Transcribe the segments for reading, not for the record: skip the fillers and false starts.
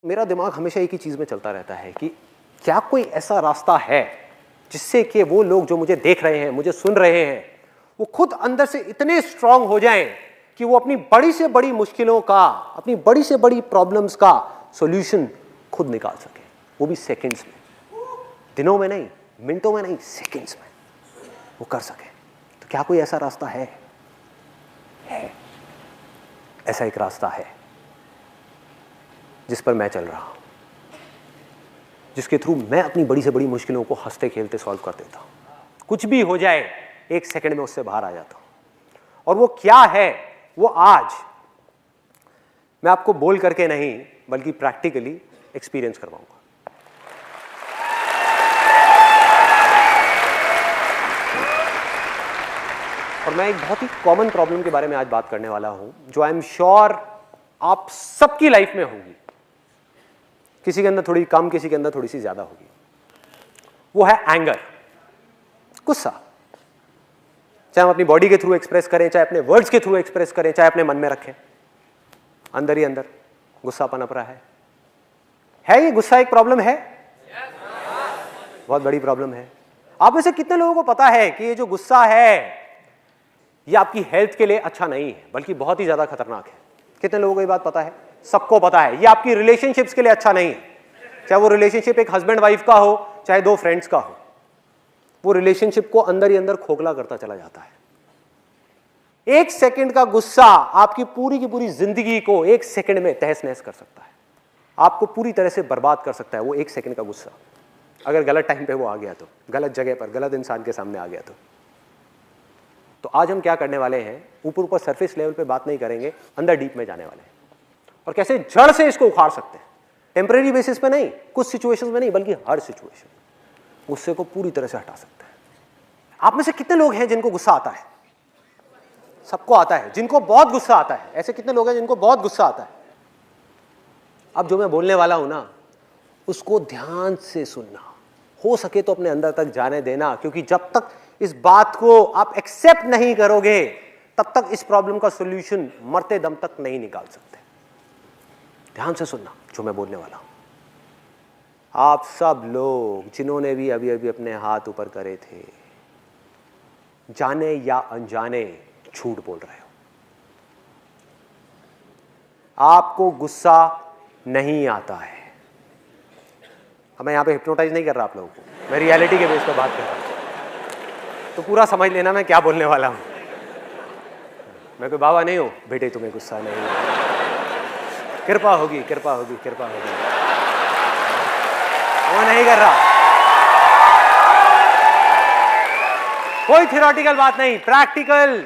मेरा दिमाग हमेशा एक ही चीज़ में चलता रहता है कि क्या कोई ऐसा रास्ता है जिससे कि वो लोग जो मुझे देख रहे हैं, मुझे सुन रहे हैं, वो खुद अंदर से इतने स्ट्रांग हो जाएं कि वो अपनी बड़ी से बड़ी मुश्किलों का, अपनी बड़ी से बड़ी प्रॉब्लम्स का सॉल्यूशन खुद निकाल सके, वो भी सेकंड्स में, दिनों में नहीं, मिनटों में नहीं, सेकंड्स में वो कर सके। तो क्या कोई ऐसा रास्ता है? ऐसा एक रास्ता है जिस पर मैं चल रहा हूं, जिसके थ्रू मैं अपनी बड़ी से बड़ी मुश्किलों को हंसते खेलते सॉल्व कर देता हूं। कुछ भी हो जाए, एक सेकंड में उससे बाहर आ जाता हूं। और वो क्या है, वो आज मैं आपको बोल करके नहीं बल्कि प्रैक्टिकली एक्सपीरियंस करवाऊंगा। और मैं एक बहुत ही कॉमन प्रॉब्लम के बारे में आज बात करने वाला हूं, जो आई एम श्योर आप सबकी लाइफ में होगी। किसी के अंदर थोड़ी कम, किसी के अंदर थोड़ी सी ज्यादा होगी। वो है एंगर, गुस्सा। चाहे हम अपनी बॉडी के थ्रू एक्सप्रेस करें, चाहे अपने वर्ड्स के थ्रू एक्सप्रेस करें, चाहे अपने मन में रखें, अंदर ही अंदर गुस्सा पनप रहा है ये गुस्सा एक प्रॉब्लम है? बहुत बड़ी प्रॉब्लम है। आप में से कितने लोगों को पता है कि ये जो गुस्सा है ये आपकी हेल्थ के लिए अच्छा नहीं है, बल्कि बहुत ही ज्यादा खतरनाक है? कितने लोगों को ये बात पता है? सबको पता है। ये आपकी रिलेशनशिप्स के लिए अच्छा नहीं है, चाहे वो रिलेशनशिप एक हस्बैंड वाइफ का हो, चाहे दो फ्रेंड्स का हो। वो रिलेशनशिप को अंदर ही अंदर खोखला करता चला जाता है। एक सेकंड का गुस्सा आपकी पूरी की पूरी जिंदगी को एक सेकंड में तहस नहस कर सकता है, आपको पूरी तरह से बर्बाद कर सकता है। वो एक सेकंड का गुस्सा, अगर गलत टाइम पे वो आ गया तो, गलत जगह पर, गलत इंसान के सामने आ गया तो आज हम क्या करने वाले हैं, ऊपर ऊपर सरफेस लेवल पे बात नहीं करेंगे, अंदर डीप में जाने वाले हैं और कैसे जड़ से इसको उखाड़ सकते हैं। टेम्परेरी बेसिस पे नहीं, कुछ सिचुएशंस में नहीं, बल्कि हर सिचुएशन गुस्से को पूरी तरह से हटा सकते हैं। आप में से कितने लोग हैं जिनको गुस्सा आता है? सबको आता है। जिनको बहुत गुस्सा आता है, ऐसे कितने लोग हैं जिनको बहुत गुस्सा आता है? अब जो मैं बोलने वाला हूं ना, उसको ध्यान से सुनना, हो सके तो अपने अंदर तक जाने देना, क्योंकि जब तक इस बात को आप एक्सेप्ट नहीं करोगे तब तक इस प्रॉब्लम का सॉल्यूशन मरते दम तक नहीं निकाल सकते। ध्यान से सुनना जो मैं बोलने वाला हूं। आप सब लोग जिन्होंने भी अभी अभी अपने हाथ ऊपर करे थे, जाने या अनजाने झूठ बोल रहे हो। आपको गुस्सा नहीं आता है। अब मैं यहां पे हिप्नोटाइज नहीं कर रहा आप लोगों को, मैं रियलिटी के बेस पर बात कर रहा हूं, तो पूरा समझ लेना मैं क्या बोलने वाला हूं। मैं कोई बाबा नहीं हूं, बेटे तुम्हें गुस्सा नहीं, कृपा होगी, कृपा होगी, कृपा होगी, वो नहीं कर रहा। कोई थियोरेटिकल बात नहीं, प्रैक्टिकल।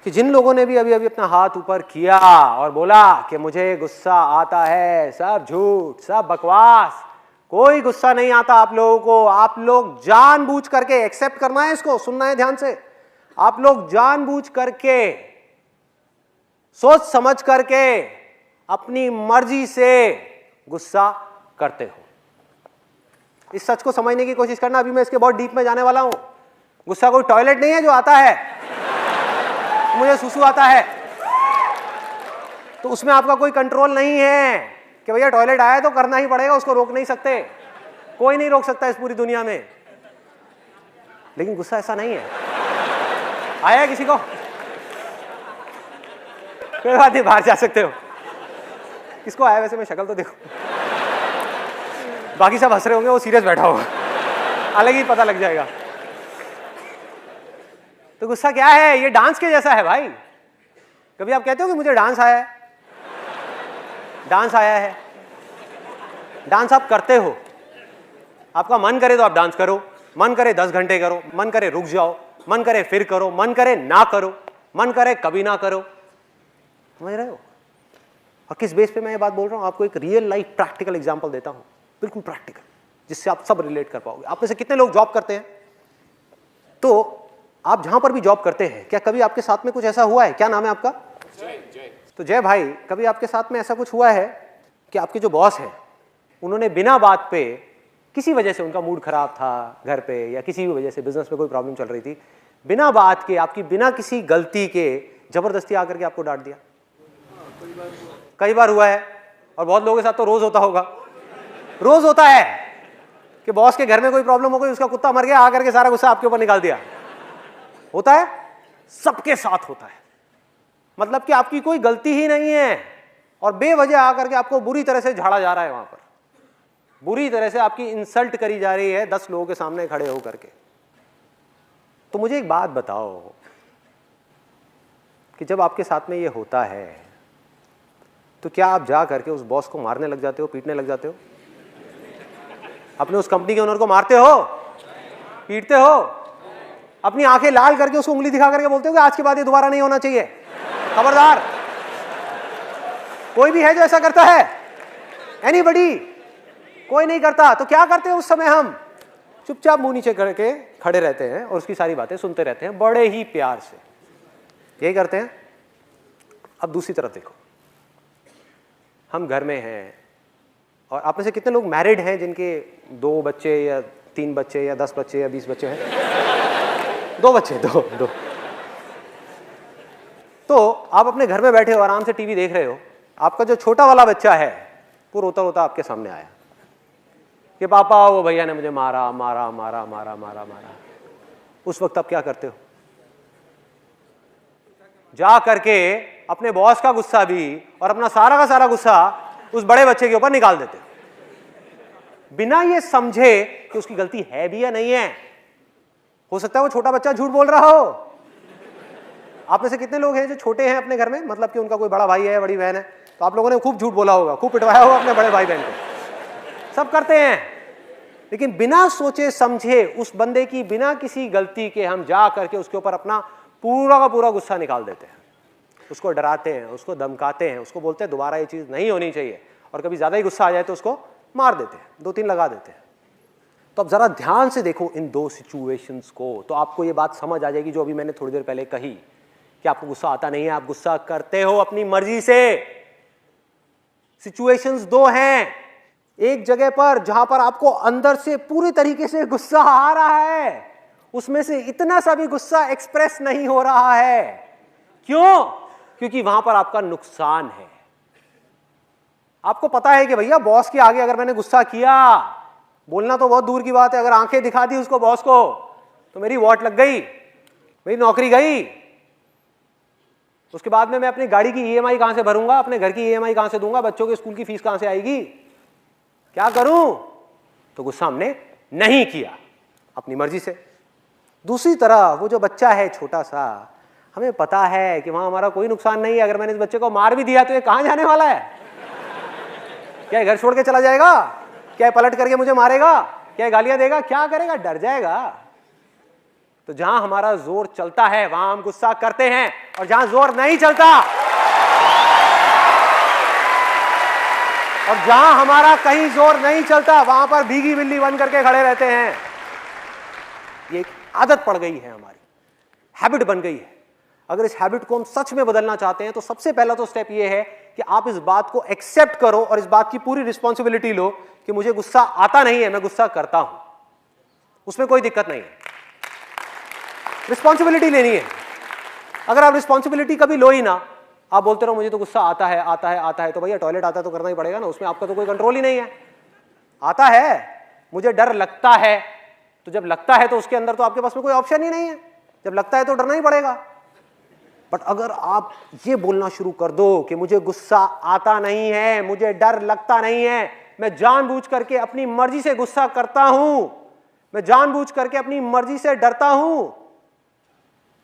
कि जिन लोगों ने भी अभी अभी अपना हाथ ऊपर किया और बोला कि मुझे गुस्सा आता है, सब झूठ, सब बकवास, कोई गुस्सा नहीं आता आप लोगों को। आप लोग जानबूझ करके, एक्सेप्ट करना है इसको, सुनना है ध्यान से, आप लोग जानबूझ करके, सोच समझ करके, अपनी मर्जी से गुस्सा करते हो। इस सच को समझने की कोशिश करना, अभी मैं इसके बहुत डीप में जाने वाला हूं। गुस्सा कोई टॉयलेट नहीं है जो आता है, मुझे सुसु आता है तो उसमें आपका कोई कंट्रोल नहीं है कि भैया टॉयलेट आया तो करना ही पड़ेगा, उसको रोक नहीं सकते, कोई नहीं रोक सकता इस पूरी दुनिया में। लेकिन गुस्सा ऐसा नहीं है। आया किसी को? कोई बात नहीं, बाहर जा सकते हो। किसको आया वैसे? मैं शक्ल तो देखो, बाकी सब हंस रहे होंगे, वो सीरियस बैठा होगा, अलग ही पता लग जाएगा। तो गुस्सा क्या है? ये डांस के जैसा है भाई। कभी आप कहते हो कि मुझे डांस आया है? डांस आया है, डांस आप करते हो। आपका मन करे तो आप डांस करो, मन करे 10 घंटे करो, मन करे रुक जाओ, मन करे फिर करो, मन करे ना करो, मन करे कभी ना करो। समझ रहे हो? और किस बेस पे मैं ये बात बोल रहा हूं? आपको एक रियल लाइफ प्रैक्टिकल एग्जांपल देता हूं, बिल्कुल प्रैक्टिकल, जिससे आप सब रिलेट कर पाओगे। आप में से कितने लोग जॉब करते हैं? तो आप जहां पर भी जॉब करते हैं, क्या कभी आपके साथ में कुछ ऐसा हुआ है? क्या नाम है आपका? जय। तो जय भाई, कभी आपके साथ में ऐसा कुछ हुआ है कि आपके जो बॉस है, उन्होंने बिना बात पे, किसी वजह से उनका मूड खराब था घर पे, या किसी भी वजह से बिजनेस में कोई प्रॉब्लम चल रही थी, बिना बात के, आपकी बिना किसी गलती के जबरदस्ती आकर के आपको डांट दिया? कई बार हुआ है। और बहुत लोगों के साथ तो रोज होता होगा, रोज होता है कि बॉस के घर में कोई प्रॉब्लम हो गई, उसका कुत्ता मर गया, आकर के सारा गुस्सा आपके ऊपर निकाल दिया। होता है, सबके साथ होता है। मतलब कि आपकी कोई गलती ही नहीं है और बेवजह आकर के आपको बुरी तरह से झाड़ा जा रहा है, वहां पर बुरी तरह से आपकी इंसल्ट करी जा रही है 10 लोगों के सामने खड़े होकर के। तो मुझे एक बात बताओ कि जब आपके साथ में ये होता है तो क्या आप जा करके उस बॉस को मारने लग जाते हो, पीटने लग जाते हो? अपने उस कंपनी के ओनर को मारते हो, पीटते हो, अपनी आंखें लाल करके उसको उंगली दिखा करके बोलते हो कि आज के बाद ये दोबारा नहीं होना चाहिए, खबरदार? कोई भी है जो ऐसा करता है? एनीबडी? कोई नहीं करता। तो क्या करते हैं उस समय? हम चुपचाप मुंह नीचे करके खड़े रहते हैं और उसकी सारी बातें सुनते रहते हैं बड़े ही प्यार से। यही करते हैं। अब दूसरी तरफ देखो, हम घर में हैं और आप में से कितने लोग मैरिड हैं जिनके 2 बच्चे या 3 बच्चे या 10 बच्चे या 20 बच्चे हैं? 2 बच्चे, दो। तो आप अपने घर में बैठे हो, आराम से टीवी देख रहे हो, आपका जो छोटा वाला बच्चा है वो रोता रोता आपके सामने आया कि पापा वो भैया ने मुझे मारा मारा मारा मारा मारा मारा। उस वक्त आप क्या करते हो? जा करके अपने बॉस का गुस्सा भी और अपना सारा का सारा गुस्सा उस बड़े बच्चे के ऊपर निकाल देते, बिना ये समझे कि उसकी गलती है भी या नहीं है। हो सकता है वो छोटा बच्चा झूठ बोल रहा हो। आप में से कितने लोग हैं जो छोटे हैं अपने घर में, मतलब कि उनका कोई बड़ा भाई है, बड़ी बहन है, तो आप लोगों ने खूब झूठ बोला होगा, खूब पिटवाया होगा अपने बड़े भाई बहन को। सब करते हैं, लेकिन बिना सोचे समझे उस बंदे की बिना किसी गलती के हम जा करके उसके ऊपर अपना पूरा का पूरा गुस्सा निकाल देते हैं। उसको डराते हैं, उसको धमकाते हैं, उसको बोलते हैं दोबारा ये चीज़ नहीं होनी चाहिए, और कभी ज़्यादा ही गुस्सा आ जाए तो उसको मार देते हैं, 2-3 लगा देते हैं। तो अब ज़रा ध्यान से देखो इन 2 सिचुएशंस को, तो आपको ये बात समझ आ जाएगी जो अभी मैंने थोड़ी देर पहले कही कि आपको गुस्सा आता नहीं है, आप गुस्सा करते हो अपनी मर्जी से। सिचुएशंस 2 हैं। एक जगह पर जहां पर आपको अंदर से पूरी तरीके से गुस्सा आ रहा है, उसमें से इतना सा भी गुस्सा एक्सप्रेस नहीं हो रहा है। क्यों? क्योंकि वहां पर आपका नुकसान है। आपको पता है कि भैया बॉस के आगे अगर मैंने गुस्सा किया, बोलना तो बहुत दूर की बात है, अगर आंखें दिखा दी उसको बॉस को तो मेरी वॉट लग गई, मेरी नौकरी गई। उसके बाद में मैं अपनी गाड़ी की ईएमआई कहां से भरूंगा, अपने घर की ईएमआई कहां से दूंगा, बच्चों के स्कूल की फीस कहां से आएगी, क्या करूं? तो गुस्सा हमने नहीं किया अपनी मर्जी से। दूसरी तरफ वो जो बच्चा है छोटा सा, हमें पता है कि वहां हमारा कोई नुकसान नहीं है, अगर मैंने इस बच्चे को मार भी दिया तो ये कहां जाने वाला है? क्या घर छोड़ के चला जाएगा? क्या पलट करके मुझे मारेगा? क्या गालियां देगा? क्या करेगा? डर जाएगा। तो जहां हमारा जोर चलता है वहां हम गुस्सा करते हैं, और जहां जोर नहीं चलता और जहां हमारा कहीं जोर नहीं चलता वहां पर भीगी बिल्ली बन करके खड़े रहते हैं। ये एक आदत पड़ गई है, हमारी हैबिट बन गई है। अगर इस हैबिट को हम सच में बदलना चाहते हैं तो सबसे पहला तो स्टेप ये है कि आप इस बात को एक्सेप्ट करो और इस बात की पूरी रिस्पॉन्सिबिलिटी लो कि मुझे गुस्सा आता नहीं है, मैं गुस्सा करता हूं, उसमें कोई दिक्कत नहीं है। रिस्पॉन्सिबिलिटी लेनी है। अगर आप रिस्पॉन्सिबिलिटी कभी लो ही ना, आप बोलते रहो मुझे तो गुस्सा आता है आता है आता है, तो भैया टॉयलेट आता है तो करना ही पड़ेगा ना, उसमें आपका तो कोई कंट्रोल ही नहीं है। आता है, मुझे डर लगता है, तो जब लगता है तो उसके अंदर तो आपके पास में कोई ऑप्शन ही नहीं है, जब लगता है तो डरना ही पड़ेगा। बट अगर आप ये बोलना शुरू कर दो कि मुझे गुस्सा आता नहीं है, मुझे डर लगता नहीं है, मैं जानबूझ करके अपनी मर्जी से गुस्सा करता हूं, मैं जानबूझ करके अपनी मर्जी से डरता हूं,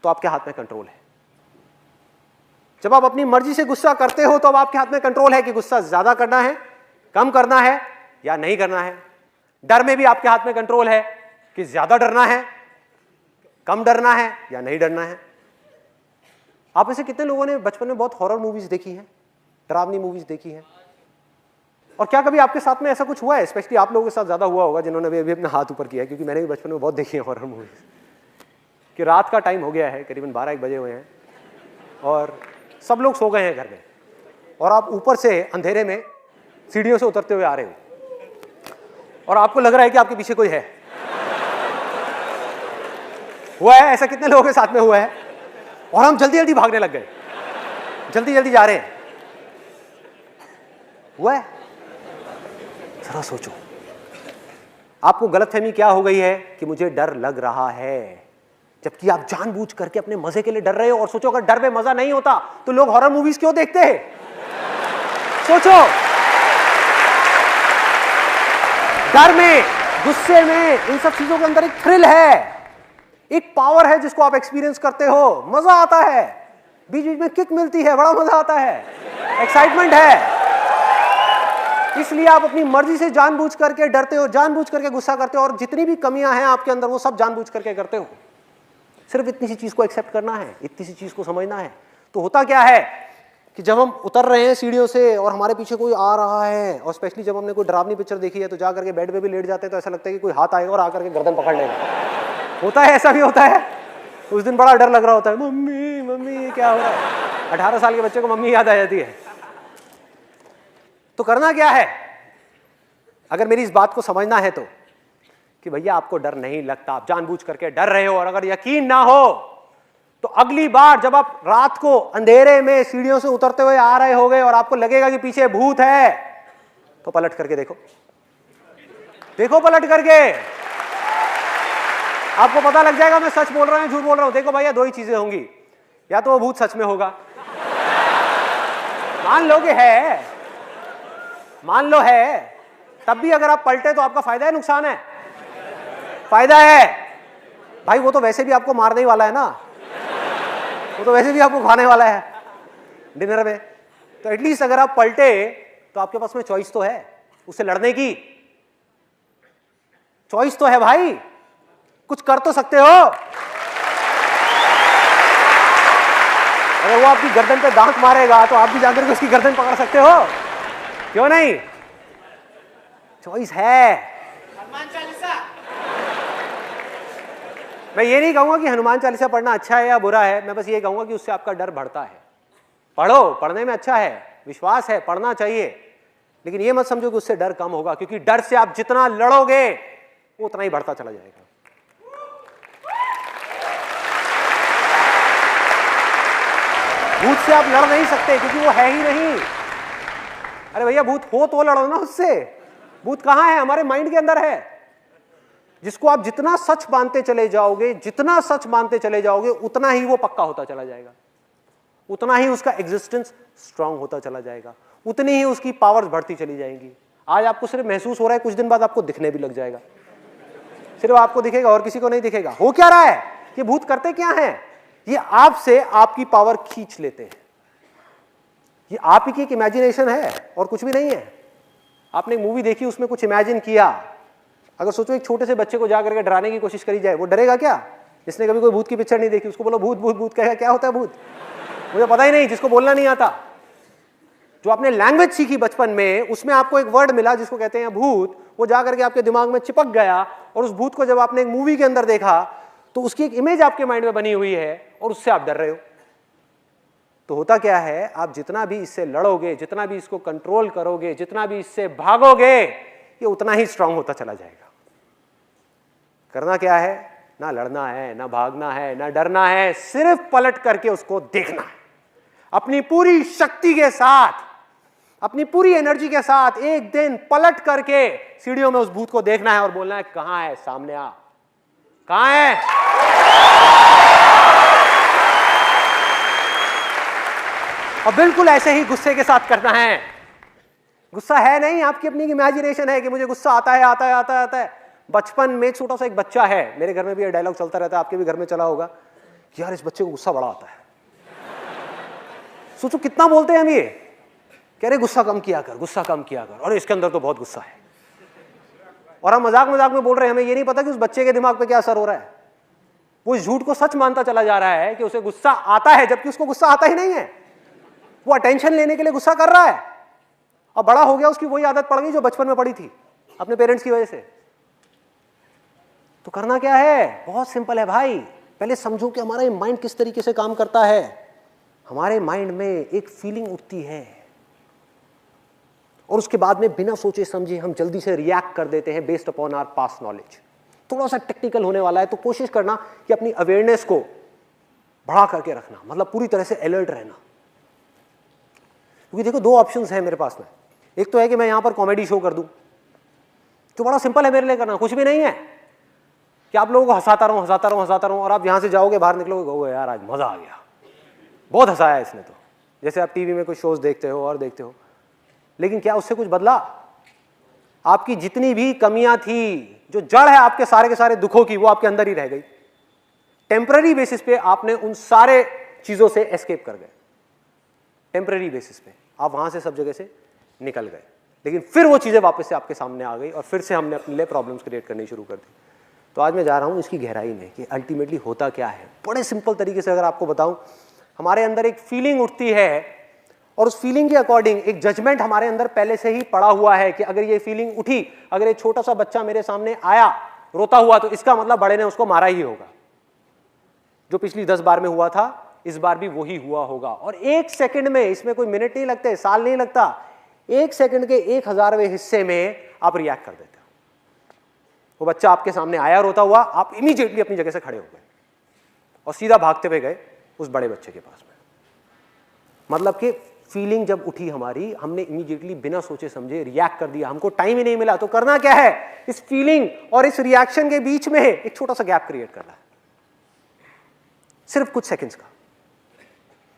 तो आपके हाथ में कंट्रोल है। जब आप अपनी मर्जी से गुस्सा करते हो तो अब आपके हाथ में कंट्रोल है कि गुस्सा ज्यादा करना है, कम करना है या नहीं करना है। डर में भी आपके हाथ में कंट्रोल है कि ज्यादा डरना है, कम डरना है या नहीं डरना है। आप में से कितने लोगों ने बचपन में बहुत हॉरर मूवीज देखी हैं, डरावनी मूवीज देखी हैं? और क्या कभी आपके साथ में ऐसा कुछ हुआ है? स्पेशली आप लोगों के साथ ज्यादा हुआ होगा जिन्होंने अभी अपना हाथ ऊपर किया है, क्योंकि मैंने भी बचपन में बहुत देखी है हॉरर मूवीज। कि रात का टाइम हो गया है, करीबन 12-1 बजे हुए हैं और सब लोग सो गए हैं घर में, और आप ऊपर से अंधेरे में सीढ़ियों से उतरते हुए आ रहे हो और आपको लग रहा है कि आपके पीछे कोई है। हुआ है ऐसा? कितने लोगों के साथ में हुआ है? और हम जल्दी जल्दी भागने लग गए, जल्दी जल्दी जा रहे हैं। हुआ है? जरा सोचो, आपको गलतफहमी क्या हो गई है कि मुझे डर लग रहा है, जबकि आप जानबूझ करके अपने मजे के लिए डर रहे हो। और सोचो, अगर डर में मजा नहीं होता तो लोग हॉरर मूवीज क्यों देखते हैं? सोचो, डर में, गुस्से में, इन सब चीजों के अंदर एक थ्रिल है, एक पावर है जिसको आप एक्सपीरियंस करते हो, मजा आता है, बीच बीच में किक मिलती है, बड़ा मजा आता है, एक्साइटमेंट है। इसलिए आप अपनी मर्जी से जानबूझ करके डरते हो, जानबूझ करके गुस्सा करते हो, और जितनी भी कमियां हैं आपके अंदर वो सब जानबूझ करके करते हो। सिर्फ इतनी सी चीज को एक्सेप्ट करना है, इतनी सी चीज को समझना है। तो होता क्या है कि जब हम उतर रहे हैं सीढ़ियों से और हमारे पीछे कोई आ रहा है, और स्पेशली जब हमने कोई डरावनी पिक्चर देखी है तो जा करके बेड पे भी लेट जाते हैं, तो ऐसा लगता है कि कोई हाथ आएगा और आकर के गर्दन पकड़ लेगा। होता है, ऐसा भी होता है। उस दिन बड़ा डर लग रहा होता है, मम्मी मम्मी ये क्या हो रहा है। 18 साल के बच्चे को मम्मी याद आ जाती है। तो करना क्या है, अगर मेरी इस बात को समझना है तो, कि भैया आपको डर नहीं लगता, आप जानबूझ करके डर रहे हो, और अगर यकीन ना हो तो अगली बार जब आप रात को अंधेरे में सीढ़ियों से उतरते हुए आ रहे होगे और आपको लगेगा कि पीछे भूत है, तो पलट करके देखो, देखो पलट करके, आपको पता लग जाएगा मैं सच बोल रहा हूं झूठ बोल रहा हूं। देखो भैया, दो ही चीजें होंगी, या तो वो भूत सच में होगा, मान लो कि है, मान लो है, तब भी अगर आप पलटे तो आपका फायदा है नुकसान है? फायदा है भाई, वो तो वैसे भी आपको मारने ही वाला है ना, वो तो वैसे भी आपको खाने वाला है डिनर में। तो एटलीस्ट अगर आप पलटे तो आपके पास में चॉइस तो है, उससे लड़ने की चॉइस तो है भाई, कुछ कर तो सकते हो। अगर वो आपकी गर्दन पे दांत मारेगा तो आप भी जाकर के उसकी गर्दन पकड़ सकते हो, क्यों नहीं? चॉइस है। हनुमान चालीसा, मैं ये नहीं कहूंगा कि हनुमान चालीसा पढ़ना अच्छा है या बुरा है, मैं बस ये कहूंगा कि उससे आपका डर बढ़ता है। पढ़ो, पढ़ने में अच्छा है, विश्वास है, पढ़ना चाहिए, लेकिन ये मत समझो कि उससे डर कम होगा, क्योंकि डर से आप जितना लड़ोगे वो उतना ही बढ़ता चला जाएगा। भूत से आप लड़ नहीं सकते क्योंकि वो है ही नहीं। अरे भैया, भूत हो तो लड़ो ना उससे। भूत कहां है? हमारे माइंड के अंदर है, जिसको आप जितना सच मानते चले जाओगे, जितना सच मानते चले जाओगे, उतना ही वो पक्का होता चला जाएगा, उतना ही उसका एग्जिस्टेंस स्ट्रांग होता चला जाएगा, उतनी ही उसकी पावर्स बढ़ती चली जाएंगी। आज आपको सिर्फ महसूस हो रहा है, कुछ दिन बाद आपको दिखने भी लग जाएगा, सिर्फ आपको दिखेगा और किसी को नहीं दिखेगा। हो क्या रहा है? ये भूत करते क्या हैं? ये आपसे आपकी पावर खींच लेते हैं। ये आप ही की एक इमेजिनेशन है और कुछ भी नहीं है। आपने एक मूवी देखी, उसमें कुछ इमेजिन किया। अगर सोचो एक छोटे से बच्चे को जाकर के डराने की कोशिश करी जाए, वो डरेगा क्या? जिसने कभी कोई भूत की पिक्चर नहीं देखी, उसको बोलो भूत भूत भूत, कहेगा क्या होता है भूत? मुझे पता ही नहीं, जिसको बोलना नहीं आता। जो आपने लैंग्वेज सीखी बचपन में, उसमें आपको एक वर्ड मिला जिसको कहते हैं भूत, वो जाकर के आपके दिमाग में चिपक गया, और उस भूत को जब आपने एक मूवी के अंदर देखा तो उसकी एक इमेज आपके माइंड में बनी हुई है और उससे आप डर रहे हो। तो होता क्या है, आप जितना भी इससे लड़ोगे, जितना भी इसको कंट्रोल करोगे, जितना भी इससे भागोगे, ये उतना ही स्ट्रांग होता चला जाएगा। करना क्या है? ना लड़ना है, ना भागना है, ना डरना है, सिर्फ पलट करके उसको देखना है। अपनी पूरी शक्ति के साथ, अपनी पूरी एनर्जी के साथ एक दिन पलट करके सीढ़ियों में उस भूत को देखना है और बोलना है, कहां है? सामने आ, कहां है? और बिल्कुल ऐसे ही गुस्से के साथ करना है। गुस्सा है नहीं, आपकी अपनी इमेजिनेशन है कि मुझे गुस्सा आता है, आता है, आता है, आता है। बचपन में छोटा सा एक बच्चा है, मेरे घर में भी ये डायलॉग चलता रहता है, आपके भी घर में चला होगा, यार इस बच्चे को गुस्सा बड़ा आता है। सोचो कितना बोलते हैं हम ये, कह रहे गुस्सा कम किया कर, गुस्सा कम किया कर, और इसके अंदर तो बहुत गुस्सा है। और हम मजाक मजाक में बोल रहे हैं, हमें ये नहीं पता कि उस बच्चे के दिमाग पे क्या असर हो रहा है। वो इस झूठ को सच मानता चला जा रहा है कि उसे गुस्सा आता है, जबकि उसको गुस्सा आता ही नहीं है। वो अटेंशन लेने के लिए गुस्सा कर रहा है, और बड़ा हो गया उसकी वही आदत पड़ गई जो बचपन में पड़ी थी अपने पेरेंट्स की वजह से। तो करना क्या है? बहुत सिंपल है भाई। पहले समझो कि हमारा माइंड किस तरीके से काम करता है। हमारे माइंड में एक फीलिंग उठती है और उसके बाद में बिना सोचे समझे हम जल्दी से रिएक्ट कर देते हैं based upon our past knowledge. थोड़ा सा टेक्निकल होने वाला है, तो कोशिश करना कि अपनी अवेयरनेस को बढ़ा करके रखना, मतलब पूरी तरह से अलर्ट रहना। क्योंकि देखो, दो ऑप्शंस हैं मेरे पास में। एक तो है कि मैं यहां पर कॉमेडी शो कर दूं, जो बड़ा सिंपल है मेरे लिए करना, कुछ भी नहीं है कि आप लोगों को हंसाता रहूं हंसाता रहूं हंसाता रहूं, और आप यहां से जाओगे बाहर निकलोगे कहोगे यार आज मजा आ गया, बहुत हंसाया इसने तो, जैसे आप टीवी में कुछ शोज देखते हो और देखते हो। लेकिन क्या उससे कुछ बदला? आपकी जितनी भी कमियां थी, जो जड़ है आपके सारे के सारे दुखों की, वो आपके अंदर ही रह गई। टेम्पररी बेसिस पे आपने उन सारे चीजों से एस्केप कर गए, टेम्पररी बेसिस पे आप वहां से सब जगह से निकल गए, लेकिन फिर वो चीजें वापस से आपके सामने आ गई और फिर से हमने अपने लिए प्रॉब्लम्स क्रिएट करनी शुरू कर दी। तो आज मैं जा रहा हूं इसकी गहराई में कि अल्टीमेटली होता क्या है। बड़े सिंपल तरीके से अगर आपको बताऊं, हमारे अंदर एक फीलिंग उठती है और उस फीलिंग के अकॉर्डिंग एक जजमेंट हमारे अंदर पहले से ही पड़ा हुआ है कि अगर ये फीलिंग उठी, अगर ये छोटा सा बच्चा मेरे सामने आया रोता हुआ, तो इसका मतलब बड़े ने उसको मारा ही होगा। जो पिछली 10 बार में हुआ था इस बार भी वही हुआ होगा। और एक सेकंड में, इसमें कोई मिनट नहीं लगते, साल नहीं लगता, एक सेकंड के 1000वें हिस्से में आप रिएक्ट कर देते हो। वो बच्चा आपके सामने आया रोता हुआ, आप इमीडिएटली अपनी जगह से खड़े हो गए और सीधा भागते हुए गए उस बड़े बच्चे के पास में। मतलब कि फीलिंग जब उठी हमारी, हमने इमीडिएटली बिना सोचे समझे रिएक्ट कर दिया, हमको टाइम ही नहीं मिला। तो करना क्या है, इस फीलिंग और इस रिएक्शन के बीच में एक छोटा सा गैप क्रिएट करना है, सिर्फ कुछ सेकंड्स का।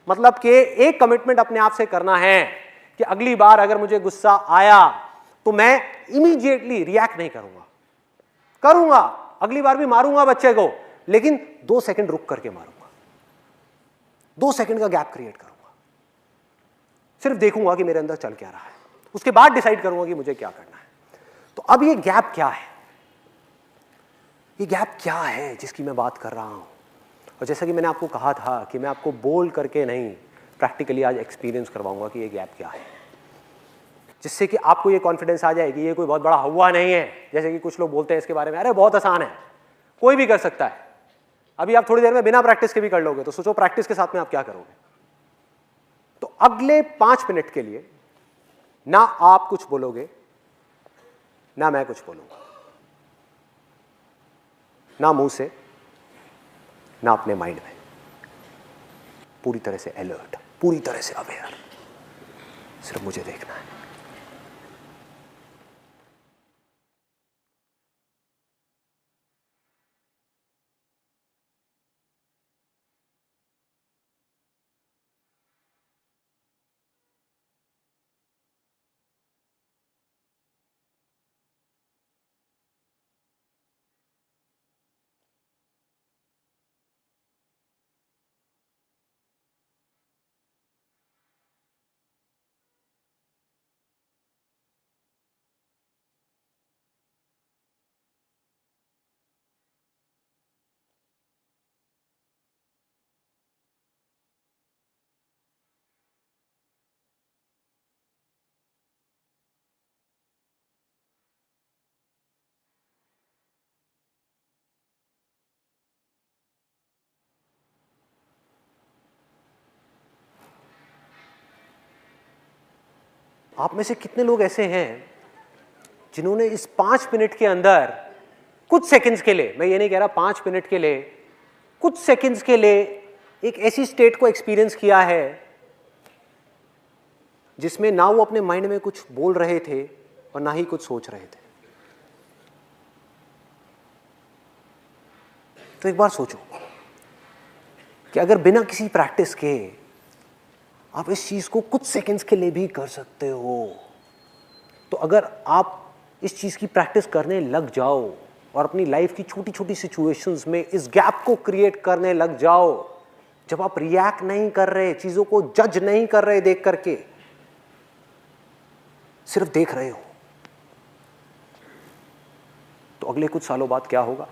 मतलब कि एक कमिटमेंट अपने आप से करना है कि अगली बार अगर मुझे गुस्सा आया तो मैं इमीडिएटली रिएक्ट नहीं करूंगा, अगली बार भी मारूंगा बच्चे को, लेकिन 2 सेकंड रुक करके मारूंगा, 2 सेकंड का गैप क्रिएट करूंगा, सिर्फ देखूंगा कि मेरे अंदर चल क्या रहा है, उसके बाद डिसाइड करूंगा कि मुझे क्या करना है। तो अब ये गैप क्या है, ये गैप क्या है जिसकी मैं बात कर रहा हूं? और जैसा कि मैंने आपको कहा था कि मैं आपको बोल करके नहीं, प्रैक्टिकली आज एक्सपीरियंस करवाऊंगा कि ये गैप क्या है, जिससे कि आपको ये कॉन्फिडेंस आ जाए कि ये कोई बहुत बड़ा हुआ नहीं है। जैसे कि कुछ लोग बोलते हैं इसके बारे में, अरे बहुत आसान है, कोई भी कर सकता है। अभी आप थोड़ी देर में बिना प्रैक्टिस के भी कर लोगे, तो सोचो प्रैक्टिस के साथ में आप क्या करोगे। तो अगले 5 मिनट के लिए ना आप कुछ बोलोगे, ना मैं कुछ बोलूंगा, ना मुंह से, ना अपने माइंड में, पूरी तरह से अलर्ट, पूरी तरह से अवेयर, सिर्फ मुझे देखना है। आप में से कितने लोग ऐसे हैं जिन्होंने इस 5 मिनट के अंदर कुछ सेकंड्स के लिए, मैं ये नहीं कह रहा 5 मिनट के लिए, कुछ सेकंड्स के लिए एक ऐसी स्टेट को एक्सपीरियंस किया है जिसमें ना वो अपने माइंड में कुछ बोल रहे थे और ना ही कुछ सोच रहे थे? तो एक बार सोचो कि अगर बिना किसी प्रैक्टिस के आप इस चीज को कुछ सेकंड्स के लिए भी कर सकते हो, तो अगर आप इस चीज की प्रैक्टिस करने लग जाओ और अपनी लाइफ की छोटी छोटी सिचुएशंस में इस गैप को क्रिएट करने लग जाओ, जब आप रिएक्ट नहीं कर रहे, चीजों को जज नहीं कर रहे देख करके, सिर्फ देख रहे हो, तो अगले कुछ सालों बाद क्या होगा?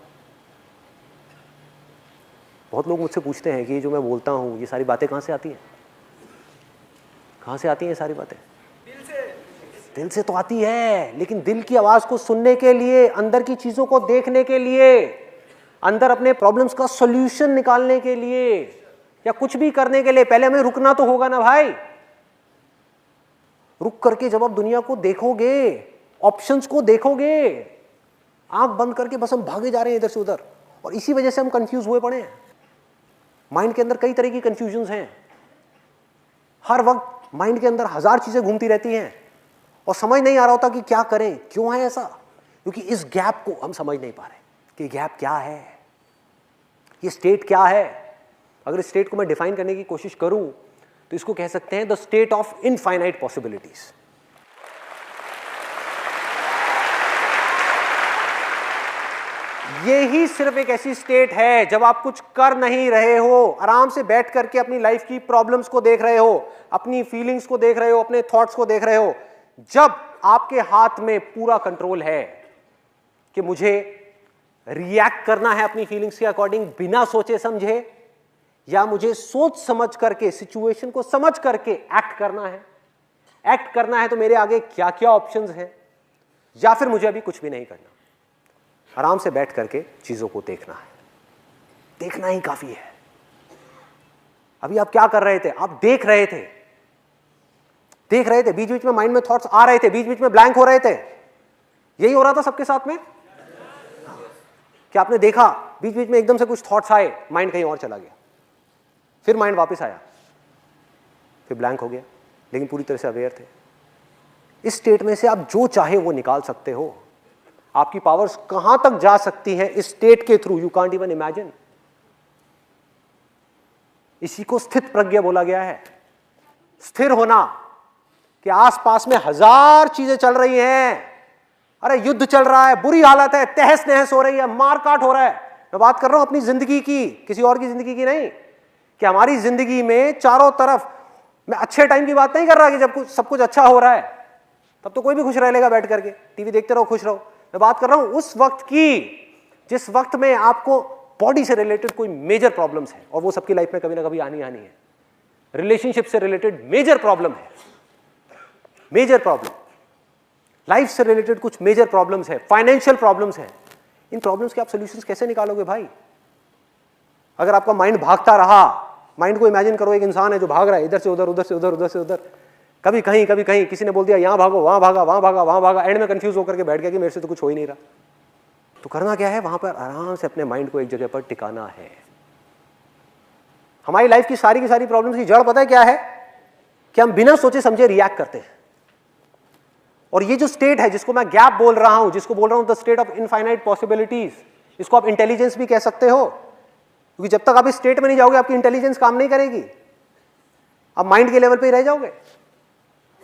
बहुत लोग मुझसे पूछते हैं कि जो मैं बोलता हूं ये सारी बातें कहां से आती हैं? कहां से आती हैं ये सारी बातें? दिल से तो आती है, लेकिन दिल की आवाज को सुनने के लिए, अंदर की चीजों को देखने के लिए, अंदर अपने प्रॉब्लम्स का सॉल्यूशन निकालने के लिए या कुछ भी करने के लिए पहले हमें रुकना तो होगा ना भाई। रुक करके जब आप दुनिया को देखोगे, ऑप्शंस को देखोगे, आंख बंद करके बस हम भागे जा रहे हैं इधर से उधर, और इसी वजह से हम कंफ्यूज हुए पड़े हैं। माइंड के अंदर कई तरह की कंफ्यूजन्स हैं, हर वक्त माइंड के अंदर 1000 चीजें घूमती रहती हैं, और समझ नहीं आ रहा होता कि क्या करें, क्यों है ऐसा, क्योंकि इस गैप को हम समझ नहीं पा रहे कि गैप क्या है, ये स्टेट क्या है। अगर इस स्टेट को मैं डिफाइन करने की कोशिश करूं तो इसको कह सकते हैं the state of infinite possibilities. ये ही सिर्फ एक ऐसी स्टेट है जब आप कुछ कर नहीं रहे हो, आराम से बैठ करके अपनी लाइफ की प्रॉब्लम्स को देख रहे हो, अपनी फीलिंग्स को देख रहे हो, अपने थॉट्स को देख रहे हो, जब आपके हाथ में पूरा कंट्रोल है कि मुझे रिएक्ट करना है अपनी फीलिंग्स के अकॉर्डिंग बिना सोचे समझे, या मुझे सोच समझ करके सिचुएशन को समझ करके एक्ट करना है। एक्ट करना है तो मेरे आगे क्या क्या ऑप्शंस हैं, या फिर मुझे अभी कुछ भी नहीं करना, आराम से बैठ करके चीजों को देखना है। देखना ही काफी है। अभी आप क्या कर रहे थे? आप देख रहे थे, बीच बीच में माइंड में थॉट्स आ रहे थे, बीच बीच में ब्लैंक हो रहे थे। यही हो रहा था सबके साथ में। क्या आपने देखा बीच बीच में एकदम से कुछ थॉट्स आए, माइंड कहीं और चला गया, फिर माइंड वापस आया, फिर ब्लैंक हो गया, लेकिन पूरी तरह से अवेयर थे। इस स्टेट में से आप जो चाहे वो निकाल सकते हो। आपकी पावर्स कहां तक जा सकती हैं इस स्टेट के through, you can't even imagine. इसी को स्थित प्रज्ञा बोला गया है। स्थिर होना कि आसपास में हजार चीजें चल रही हैं, अरे युद्ध चल रहा है, बुरी हालत है, तहस नहस हो रही है, मारकाट हो रहा है। मैं बात कर रहा हूं अपनी जिंदगी की, किसी और की जिंदगी की नहीं, कि हमारी जिंदगी में चारों तरफ, मैं अच्छे टाइम की बात नहीं कर रहा कि जब सब कुछ अच्छा हो रहा है तब तो कोई भी खुश रह लेगा बैठ करके, टीवी देखते रहो खुश रहो। मैं बात कर रहा हूं उस वक्त की जिस वक्त में आपको बॉडी से रिलेटेड कोई मेजर प्रॉब्लम्स है, और वो सबकी लाइफ में कभी ना कभी आनी है। रिलेशनशिप से रिलेटेड मेजर प्रॉब्लम है, मेजर प्रॉब्लम, लाइफ से रिलेटेड कुछ मेजर प्रॉब्लम्स है, फाइनेंशियल प्रॉब्लम्स है। इन प्रॉब्लम्स के आप सॉल्यूशंस कैसे निकालोगे भाई? अगर आपका माइंड भागता रहा, माइंड को इमेजिन करो एक इंसान है जो भाग रहा है इधर से उधर, उधर से उधर, उधर से उधर, कभी कहीं कभी कहीं, किसी ने बोल दिया यहां भागो, वहां भागा, वहां भागा, वहां भागा, एंड में कंफ्यूज होकर के बैठ गया कि मेरे से तो कुछ हो ही नहीं रहा। तो करना क्या है? वहां पर आराम से अपने माइंड को एक जगह पर टिकाना है। हमारी लाइफ की सारी प्रॉब्लम्स की जड़ पता है क्या है? कि हम बिना सोचे समझे रिएक्ट करते हैं। और ये जो स्टेट है जिसको मैं गैप बोल रहा हूं, जिसको बोल रहा हूं the state of infinite possibilities, इसको आप इंटेलिजेंस भी कह सकते हो, क्योंकि जब तक आप इस स्टेट में नहीं जाओगे आपकी इंटेलिजेंस काम नहीं करेगी, आप माइंड के लेवल पे ही रह जाओगे।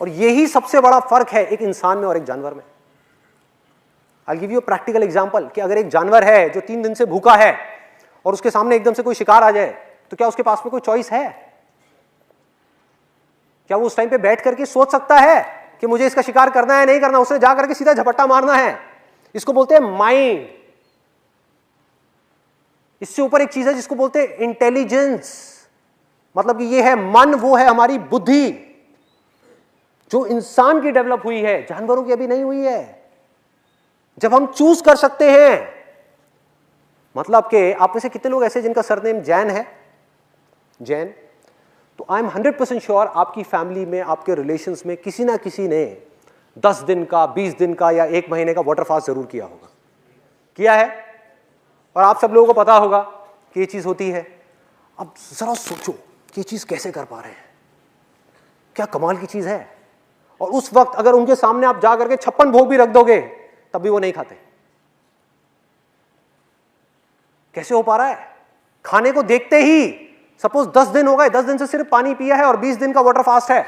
और यही सबसे बड़ा फर्क है एक इंसान में और एक जानवर में। I give you practical example कि अगर एक जानवर है जो 3 दिन से भूखा है और उसके सामने एकदम से कोई शिकार आ जाए, तो क्या उसके पास में कोई चॉइस है? क्या वो उस टाइम पे बैठ करके सोच सकता है कि मुझे इसका शिकार करना है नहीं करना? उसने जा करके सीधा झपट्टा मारना है। इसको बोलते हैं माइंड। इससे ऊपर एक चीज है जिसको बोलते हैं इंटेलिजेंस, मतलब कि ये है मन, वो है हमारी बुद्धि जो इंसान की डेवलप हुई है, जानवरों की अभी नहीं हुई है। जब हम चूज कर सकते हैं, मतलब कि आप में से कितने लोग ऐसे जिनका सरनेम जैन है? जैन। तो आई एम 100% श्योर आपकी फैमिली में, आपके रिलेशंस में किसी ना किसी ने 10 दिन का, 20 दिन का या 1 महीने का वाटर फास्ट जरूर किया होगा, किया है। और आप सब लोगों को पता होगा कि ये चीज होती है। अब जरा सोचो कि ये चीज कैसे कर पा रहे हैं, क्या कमाल की चीज है। और उस वक्त अगर उनके सामने आप जा करके 56 भोग भी रख दोगे तब भी वो नहीं खाते। कैसे हो पा रहा है? खाने को देखते ही, सपोज 10 दिन हो गए, 10 दिन से सिर्फ पानी पिया है और 20 दिन का वाटर फास्ट है,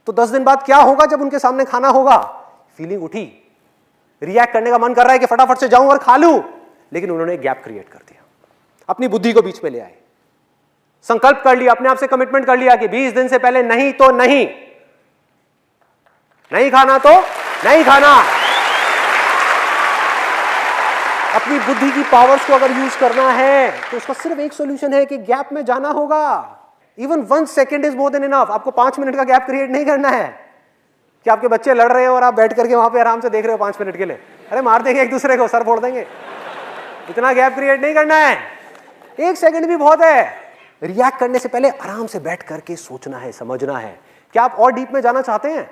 तो 10 दिन बाद क्या होगा जब उनके सामने खाना होगा? फीलिंग उठी, रिएक्ट करने का मन कर रहा है कि फटाफट से जाऊं और खा लूं, लेकिन उन्होंने एक गैप क्रिएट कर दिया, अपनी बुद्धि को बीच में ले आए, संकल्प कर लिया, अपने आप से कमिटमेंट कर लिया कि 20 दिन से पहले नहीं तो नहीं, नहीं खाना तो नहीं खाना। अपनी बुद्धि की पावर्स को अगर यूज करना है तो उसका सिर्फ एक सॉल्यूशन है कि गैप में जाना होगा। Even 1 second is more than enough. आपको 5 मिनट का गैप क्रिएट नहीं करना है कि आपके बच्चे लड़ रहे हो और आप बैठ करके वहां पे आराम से देख रहे हो 5 मिनट के लिए, अरे मार देंगे एक दूसरे को, सर फोड़ देंगे। इतना गैप क्रिएट नहीं करना है, 1 सेकेंड भी बहुत है। रिएक्ट करने से पहले आराम से बैठ करके सोचना है, समझना है। क्या आप और डीप में जाना चाहते हैं?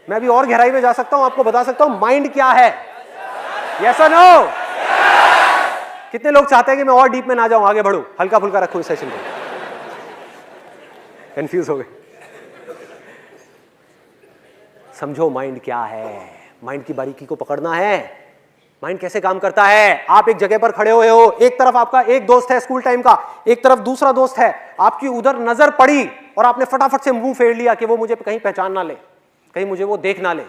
मैं भी और गहराई में जा सकता हूं, आपको बता सकता हूं माइंड क्या है। यस और नो? कितने लोग चाहते हैं कि मैं और डीप में ना जाऊं, आगे बढ़ूं, हल्का फुल्का रखूं इस सेशन को? कंफ्यूज हो गए। समझो माइंड क्या है, माइंड की बारीकी को पकड़ना है। माइंड कैसे काम करता है। आप एक जगह पर खड़े हुए हो, एक तरफ आपका एक दोस्त है स्कूल टाइम का, एक तरफ दूसरा दोस्त है, आपकी उधर नजर पड़ी और आपने फटाफट से मुंह फेर लिया कि वो मुझे कहीं पहचान ना ले, कहीं मुझे वो देख ना ले।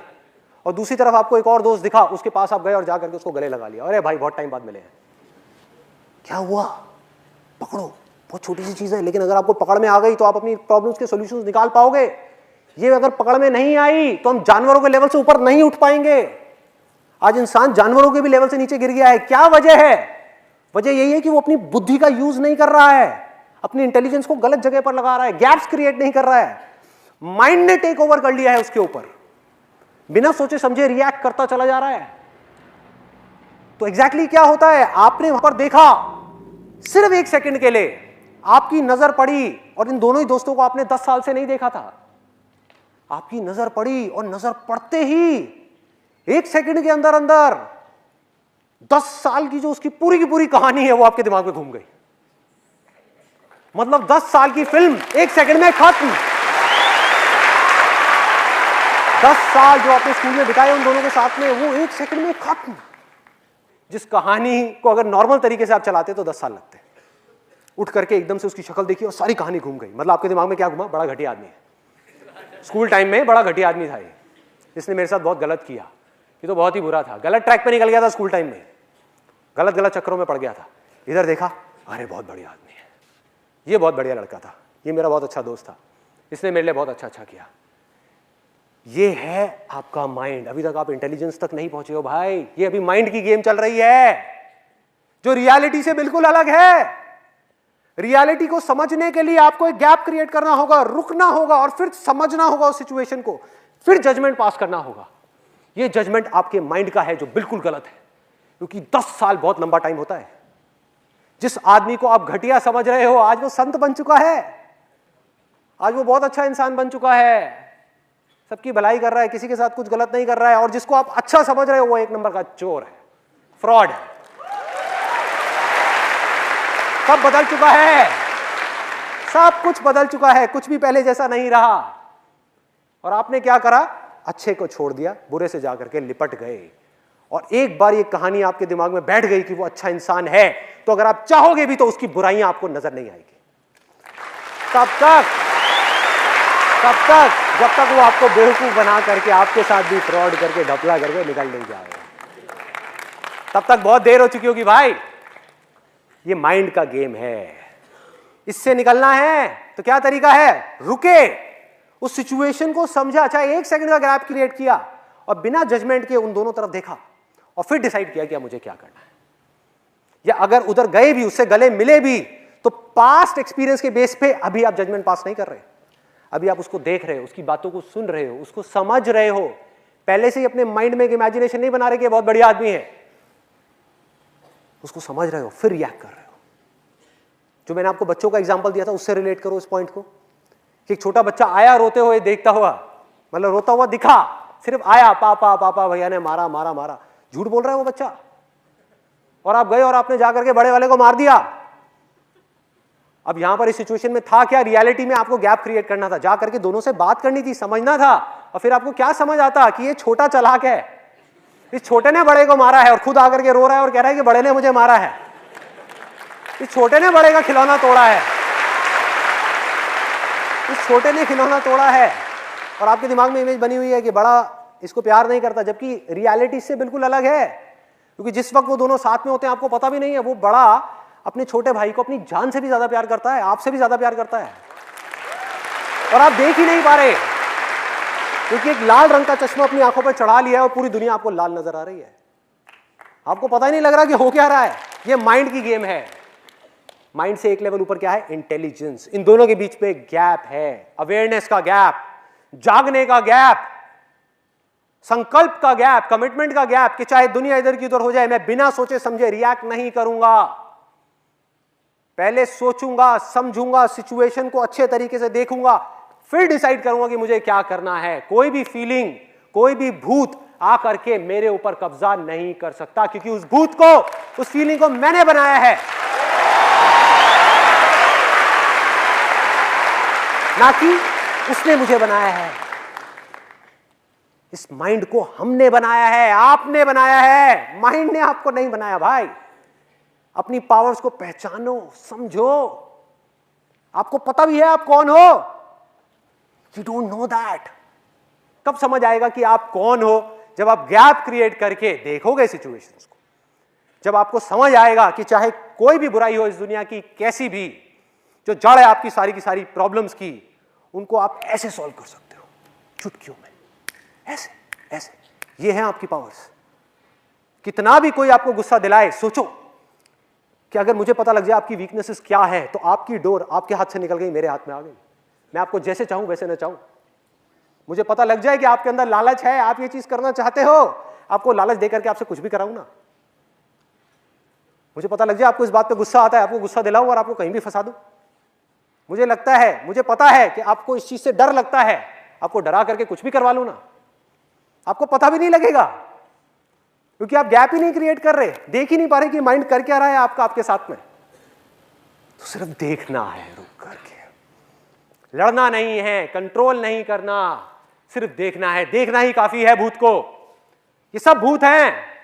और दूसरी तरफ आपको एक और दोस्त दिखा, उसके पास आप गए और जाकर के उसको गले लगा लिया, अरे भाई बहुत टाइम बाद मिले हैं, क्या हुआ, पकड़ो। बहुत छोटी सी चीज है, लेकिन अगर आपको पकड़ में आ गई तो आप अपनी प्रॉब्लम्स के सॉल्यूशंस निकाल पाओगे। ये अगर पकड़ में नहीं आई तो हम जानवरों के लेवल से ऊपर नहीं उठ पाएंगे। आज इंसान जानवरों के भी लेवल से नीचे गिर गया है। क्या वजह है? वजह यही है कि वो अपनी बुद्धि का यूज नहीं कर रहा है, अपनी इंटेलिजेंस को गलत जगह पर लगा रहा है, गैप्स क्रिएट नहीं कर रहा है। माइंड ने टेक ओवर कर लिया है उसके ऊपर, बिना सोचे समझे रिएक्ट करता चला जा रहा है। तो एग्जैक्टली क्या होता है, आपने वहां पर देखा, सिर्फ एक सेकंड के लिए आपकी नजर पड़ी, और इन दोनों ही दोस्तों को आपने 10 साल से नहीं देखा था। आपकी नजर पड़ी और नजर पड़ते ही एक सेकंड के अंदर अंदर 10 साल की जो उसकी पूरी की पूरी कहानी है वो आपके दिमाग में घूम गई। मतलब 10 साल की फिल्म एक सेकंड में खत्म। 10 साल जो आपने स्कूल में बिताए उन दोनों के साथ में, वो एक सेकंड में खत्म। जिस कहानी को अगर नॉर्मल तरीके से आप चलाते तो 10 साल लगते। उठ करके एकदम से उसकी शक्ल देखी और सारी कहानी घूम गई। मतलब आपके दिमाग में क्या घुमा, बड़ा घटिया आदमी है, स्कूल टाइम में बड़ा घटिया आदमी था ये, इसने मेरे साथ बहुत गलत किया, ये तो बहुत ही बुरा था, गलत ट्रैक पे निकल गया था स्कूल टाइम में, गलत गलत चक्करों में पड़ गया था। इधर देखा, अरे बहुत बढ़िया आदमी है, ये बहुत बढ़िया लड़का था, ये मेरा बहुत अच्छा दोस्त था, इसने मेरे लिए बहुत अच्छा अच्छा किया। ये है आपका माइंड। अभी तक आप इंटेलिजेंस तक नहीं पहुंचे हो भाई, ये अभी माइंड की गेम चल रही है जो रियलिटी से बिल्कुल अलग है। रियलिटी को समझने के लिए आपको एक गैप क्रिएट करना होगा, रुकना होगा और फिर समझना होगा उस सिचुएशन को, फिर जजमेंट पास करना होगा। ये जजमेंट आपके माइंड का है जो बिल्कुल गलत है, क्योंकि 10 साल बहुत लंबा टाइम होता है। जिस आदमी को आप घटिया समझ रहे हो, आज वो संत बन चुका है, आज वो बहुत अच्छा इंसान बन चुका है, सबकी भलाई कर रहा है, किसी के साथ कुछ गलत नहीं कर रहा है। और जिसको आप अच्छा समझ रहे हो वो एक नंबर का चोर है, फ्रॉड है। सब बदल चुका है, सब कुछ बदल चुका है, कुछ भी पहले जैसा नहीं रहा। और आपने क्या करा, अच्छे को छोड़ दिया, बुरे से जाकर के लिपट गए। और एक बार ये कहानी आपके दिमाग में बैठ गई कि वो अच्छा इंसान है, तो अगर आप चाहोगे भी तो उसकी बुराइयां आपको नजर नहीं आएगी। जब तक वो आपको बेवकूफ बना करके आपके साथ भी फ्रॉड करके ढपला करके निकल नहीं जाएगा, तब तक बहुत देर हो चुकी होगी भाई। ये माइंड का गेम है, इससे निकलना है तो क्या तरीका है, रुके, उस सिचुएशन को समझा, चाहे एक सेकंड का गैप क्रिएट किया और बिना जजमेंट के उन दोनों तरफ देखा और फिर डिसाइड किया कि मुझे क्या करना है। या अगर उधर गए भी, उससे गले मिले भी, तो पास्ट एक्सपीरियंस के बेस पे अभी आप जजमेंट पास नहीं कर रहे, अभी आप उसको देख रहे हो, उसकी बातों को सुन रहे हो, उसको समझ रहे हो। पहले से ही अपने माइंड में एक इमेजिनेशन नहीं बना रहे कि बहुत बढ़िया आदमी है, उसको समझ रहे हो, फिर रिएक्ट कर रहे हो। जो मैंने आपको बच्चों का एग्जांपल दिया था उससे रिलेट करो इस पॉइंट को, कि एक छोटा बच्चा आया रोते हुए, देखता हुआ, मतलब रोता हुआ दिखा, सिर्फ आया, पापा पापा भैया ने मारा मारा मारा, झूठ बोल रहा है वो बच्चा, और आप गए और आपने जाकर के बड़े वाले को मार दिया। अब यहां पर इस सिचुएशन में था क्या, रियलिटी में आपको गैप क्रिएट करना था, जाकर के दोनों से बात करनी थी, समझना था। और फिर आपको क्या समझ आता कि ये छोटा चालाक है, इस छोटे ने बड़े को मारा है और खुद आकर के रो रहा है और कह रहा है कि बड़े ने मुझे मारा है, इस छोटे ने बड़े का खिलौना तोड़ा है, इस छोटे ने खिलौना तोड़ा है। और आपके दिमाग में इमेज बनी हुई है कि बड़ा इसको प्यार नहीं करता, जबकि रियलिटी से बिल्कुल अलग है। क्योंकि जिस वक्त वो दोनों साथ में होते हैं आपको पता भी नहीं है, वो बड़ा अपने छोटे भाई को अपनी जान से भी ज्यादा प्यार करता है, आपसे भी ज्यादा प्यार करता है, और आप देख ही नहीं पा रहे, क्योंकि एक लाल रंग का चश्मा अपनी आंखों पर चढ़ा लिया है और पूरी दुनिया आपको लाल नजर आ रही है। आपको पता ही नहीं लग रहा कि हो क्या रहा है। ये माइंड की गेम है। माइंड से एक लेवल ऊपर क्या है, इंटेलिजेंस। इन दोनों के बीच पे गैप है, अवेयरनेस का गैप, जागने का गैप, संकल्प का गैप, कमिटमेंट का गैप, कि चाहे दुनिया इधर की उधर हो जाए, मैं बिना सोचे समझे रिएक्ट नहीं करूंगा, पहले सोचूंगा, समझूंगा, सिचुएशन को अच्छे तरीके से देखूंगा, फिर डिसाइड करूंगा कि मुझे क्या करना है। कोई भी फीलिंग, कोई भी भूत आकर के मेरे ऊपर कब्जा नहीं कर सकता, क्योंकि उस भूत को, उस फीलिंग को मैंने बनाया है, ना कि उसने मुझे बनाया है। इस माइंड को हमने बनाया है, आपने बनाया है, माइंड ने आपको नहीं बनाया भाई। अपनी पावर्स को पहचानो, समझो। आपको पता भी है आप कौन हो? You don't know that. कब समझ आएगा कि आप कौन हो? जब आप गैप क्रिएट करके देखोगे सिचुएशंस को, जब आपको समझ आएगा कि चाहे कोई भी बुराई हो इस दुनिया की, कैसी भी, जो जड़ है आपकी सारी की सारी प्रॉब्लम्स की, उनको आप ऐसे सॉल्व कर सकते हो, चुटकियों में, ऐसे ऐसे। ये है आपकी पावर्स। कितना भी कोई आपको गुस्सा दिलाए, सोचो कि अगर मुझे पता लग जाए आपकी वीकनेसेस क्या है, तो आपकी डोर आपके हाथ से निकल गई, मेरे हाथ में आ गई। मैं आपको जैसे चाहूं वैसे ना चाहूं। मुझे पता लग जाए कि आपके अंदर लालच है, आप ये चीज करना चाहते हो, आपको लालच देकर के आपसे कुछ भी कराऊं ना। मुझे पता लग जाए आपको इस बात पे गुस्सा आता है, आपको गुस्सा दिलाऊं और आपको कहीं भी फंसा दूं। मुझे लगता है, मुझे पता है कि आपको इस चीज से डर लगता है, आपको डरा करके कुछ भी करवा लूं ना, आपको पता भी नहीं लगेगा, क्योंकि आप गैप ही नहीं क्रिएट कर रहे, देख ही नहीं पा रहे कि माइंड कर क्या रहा है आपका आपके साथ में। तो सिर्फ देखना है, रुक करके। लड़ना नहीं है, कंट्रोल नहीं करना, सिर्फ देखना है। देखना ही काफी है भूत को। ये सब भूत हैं,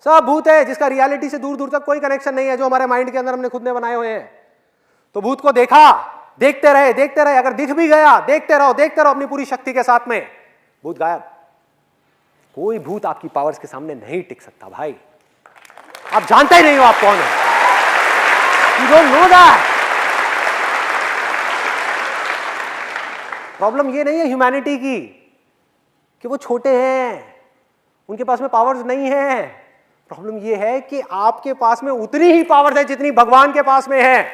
सब भूत है जिसका रियलिटी से दूर दूर तक कोई कनेक्शन नहीं है, जो हमारे माइंड के अंदर हमने खुद ने बनाए हुए हैं। तो भूत को देखा, देखते रहे, देखते रहे। अगर दिख भी गया, देखते रहो, देखते रहो अपनी पूरी शक्ति के साथ में, भूत गायब। कोई भूत आपकी पावर्स के सामने नहीं टिक सकता भाई। आप जानते ही नहीं हो आप कौन हो। You don't know that. Problem ये नहीं है ह्यूमैनिटी की कि वो छोटे हैं, उनके पास में पावर्स नहीं है। प्रॉब्लम ये है कि आपके पास में उतनी ही पावर्स है जितनी भगवान के पास में है।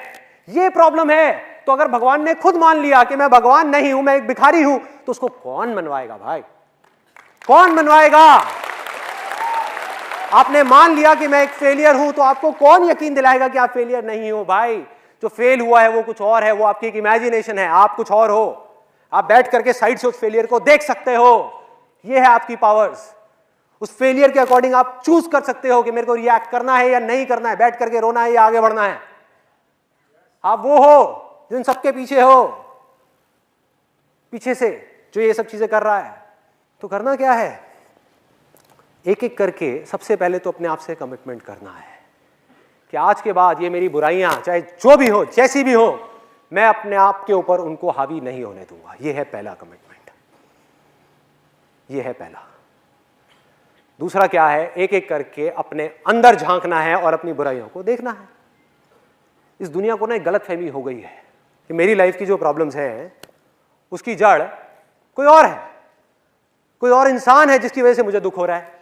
ये प्रॉब्लम है। तो अगर भगवान ने खुद मान लिया कि मैं भगवान नहीं हूं, मैं एक भिखारी हूं, तो उसको कौन मनवाएगा भाई? कौन मनवाएगा? आपने मान लिया कि मैं एक फेलियर हूं, तो आपको कौन यकीन दिलाएगा कि आप फेलियर नहीं हो भाई? जो फेल हुआ है वो कुछ और है, वो आपकी एक इमेजिनेशन है, आप कुछ और हो। आप बैठ करके साइड से उस फेलियर को देख सकते हो। ये है आपकी पावर्स। उस फेलियर के अकॉर्डिंग आप चूज कर सकते हो कि मेरे को रिएक्ट करना है या नहीं करना है, बैठ करके रोना है या आगे बढ़ना है। आप वो हो जिन सबके पीछे हो, पीछे से जो ये सब चीजें कर रहा है। तो करना क्या है? एक एक करके सबसे पहले तो अपने आप से कमिटमेंट करना है कि आज के बाद ये मेरी बुराइयां चाहे जो भी हो, जैसी भी हो, मैं अपने आप के ऊपर उनको हावी नहीं होने दूंगा। ये है पहला कमिटमेंट, ये है पहला। दूसरा क्या है? एक एक करके अपने अंदर झांकना है और अपनी बुराइयों को देखना है। इस दुनिया को ना एक गलतफहमी हो गई है कि मेरी लाइफ की जो प्रॉब्लम्स हैं उसकी जड़ कोई और है, कोई और इंसान है जिसकी वजह से मुझे दुख हो रहा है,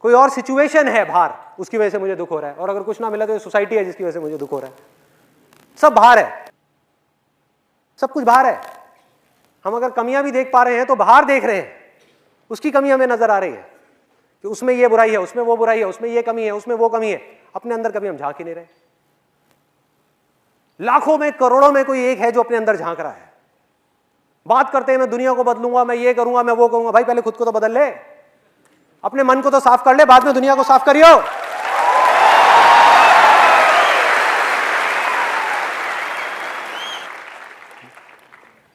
कोई और सिचुएशन है बाहर उसकी वजह से मुझे दुख हो रहा है, और अगर कुछ ना मिला तो ये सोसाइटी है जिसकी वजह से मुझे दुख हो रहा है। सब बाहर है, सब कुछ बाहर है। हम अगर कमियां भी देख पा रहे हैं तो बाहर देख रहे हैं, उसकी कमी हमें नजर आ रही है कि उसमें ये बुराई है, उसमें वो बुराई है, उसमें ये कमी है, उसमें वो कमी है। अपने अंदर कभी हम झांक ही नहीं रहे। लाखों में करोड़ों में कोई एक है जो अपने अंदर झांक रहा है। बात करते हैं मैं दुनिया को बदलूंगा, मैं ये करूंगा, मैं वो करूंगा। भाई पहले खुद को तो बदल ले, अपने मन को तो साफ कर ले, बाद में दुनिया को साफ करियो।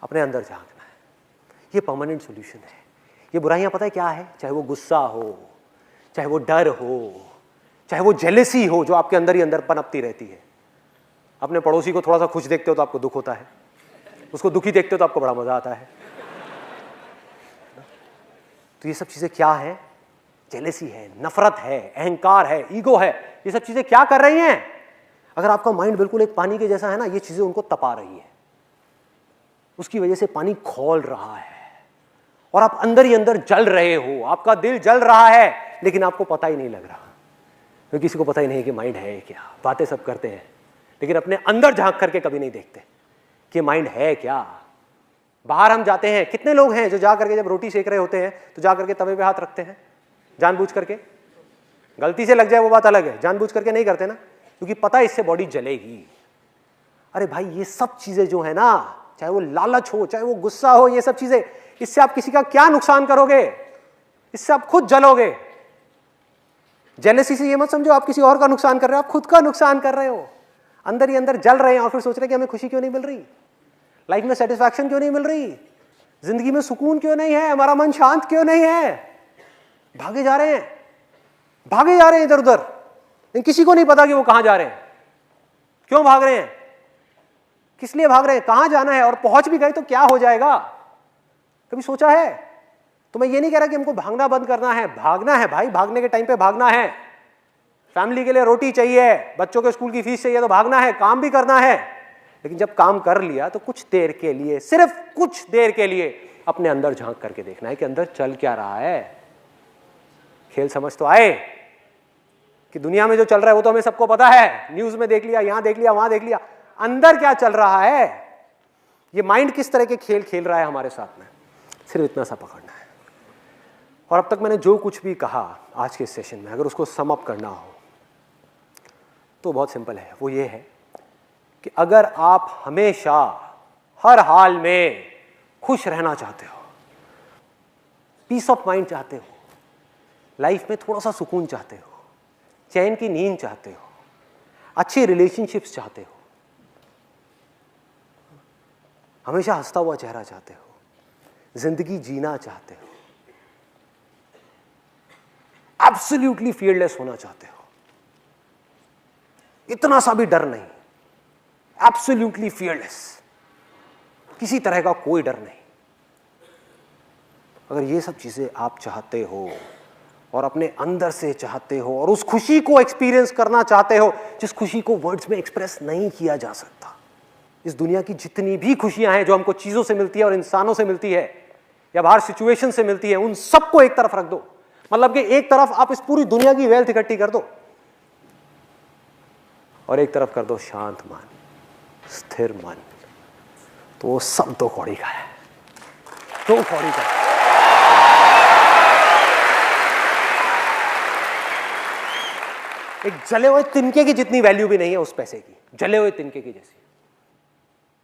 अपने अंदर झांकना है, ये परमानेंट सॉल्यूशन है। ये बुराइयां पता है क्या है? चाहे वो गुस्सा हो, चाहे वो डर हो, चाहे वो जेलसी हो जो आपके अंदर ही अंदर पनपती रहती है। अपने पड़ोसी को थोड़ा सा खुश देखते हो तो आपको दुख होता है, उसको दुखी देखते हो तो आपको बड़ा मजा आता है। तो ये सब चीजें क्या है? जेलसी है, नफरत है, अहंकार है, ईगो है। ये सब चीजें क्या कर रही हैं? अगर आपका माइंड बिल्कुल एक पानी के जैसा है ना, ये चीजें उनको तपा रही है, उसकी वजह से पानी खौल रहा है और आप अंदर ही अंदर जल रहे हो। आपका दिल जल रहा है लेकिन आपको पता ही नहीं लग रहा, क्योंकि किसी को पता ही नहीं कि माइंड है क्या। बातें सब करते हैं लेकिन अपने अंदर झांक करके कभी नहीं देखते कि माइंड है क्या। बाहर हम जाते हैं, कितने लोग हैं जो जा करके जब रोटी सेक रहे होते हैं तो जा करके तवे पे हाथ रखते हैं जानबूझ करके। गलती से लग जाए वो बात अलग है, जानबूझ करके नहीं करते ना, क्योंकि पता है इससे बॉडी जलेगी। अरे भाई ये सब चीजें जो है ना, चाहे वो लालच हो, चाहे वो गुस्सा हो, ये सब चीजें, इससे आप किसी का क्या नुकसान करोगे? इससे आप खुद जलोगे। जेलसी से ये मत समझो आप किसी और का नुकसान कर रहे हो, आप खुद का नुकसान कर रहे हो। अंदर ही अंदर जल रहे हैं और फिर सोच रहे हैं कि हमें खुशी क्यों नहीं मिल रही, लाइफ में सेटिस्फैक्शन क्यों नहीं मिल रही। जिंदगी में सुकून क्यों नहीं है, हमारा मन शांत क्यों नहीं है? भागे जा रहे हैं, भागे जा रहे हैं इधर उधर, लेकिन किसी को नहीं पता कि वो कहां जा रहे हैं, क्यों भाग रहे हैं, किस लिए भाग रहे हैं, कहां जाना है, और पहुंच भी गए तो क्या हो जाएगा? कभी सोचा है? तो मैं ये नहीं कह रहा कि हमको भागना बंद करना है, भागना है भाई, भागने के टाइम पे भागना है। फैमिली के लिए रोटी चाहिए, बच्चों के स्कूल की फीस चाहिए तो भागना है, काम भी करना है। लेकिन जब काम कर लिया तो कुछ देर के लिए, सिर्फ कुछ देर के लिए अपने अंदर झांक करके देखना है कि अंदर चल क्या रहा है। खेल समझ तो आए कि दुनिया में जो चल रहा है वो तो हमें सबको पता है, न्यूज में देख लिया, यहां देख लिया, वहां देख लिया, अंदर क्या चल रहा है, ये माइंड किस तरह के खेल खेल रहा है हमारे साथ में, सिर्फ इतना सा पकड़ना है। और अब तक मैंने जो कुछ भी कहा आज के सेशन में, अगर उसको सम अप करना हो तो बहुत सिंपल है। वो ये है कि अगर आप हमेशा हर हाल में खुश रहना चाहते हो, पीस ऑफ माइंड चाहते हो, लाइफ में थोड़ा सा सुकून चाहते हो, चैन की नींद चाहते हो, अच्छी रिलेशनशिप्स चाहते हो, हमेशा हंसता हुआ चेहरा चाहते हो, जिंदगी जीना चाहते हो, एब्सोल्युटली फियरलेस होना चाहते हो, इतना सा भी डर नहीं, एब्सोल्युटली फियरलेस, किसी तरह का कोई डर नहीं, अगर ये सब चीजें आप चाहते हो और अपने अंदर से चाहते हो और उस खुशी को एक्सपीरियंस करना चाहते हो जिस खुशी को वर्ड्स में एक्सप्रेस नहीं किया जा सकता, इस दुनिया की जितनी भी खुशियां हैं जो हमको चीजों से मिलती है और इंसानों से मिलती है या बाहर सिचुएशन से मिलती है, उन सबको एक तरफ रख दो। मतलब कि एक तरफ आप इस पूरी दुनिया की वेल्थ इकट्ठी कर दो और एक तरफ कर दो शांत मन, स्थिर मन, तो वो सब 2 कौड़ी का है, 2 कौड़ी का है। एक जले हुए तिनके की जितनी वैल्यू भी नहीं है उस पैसे की, जले हुए तिनके की जैसी।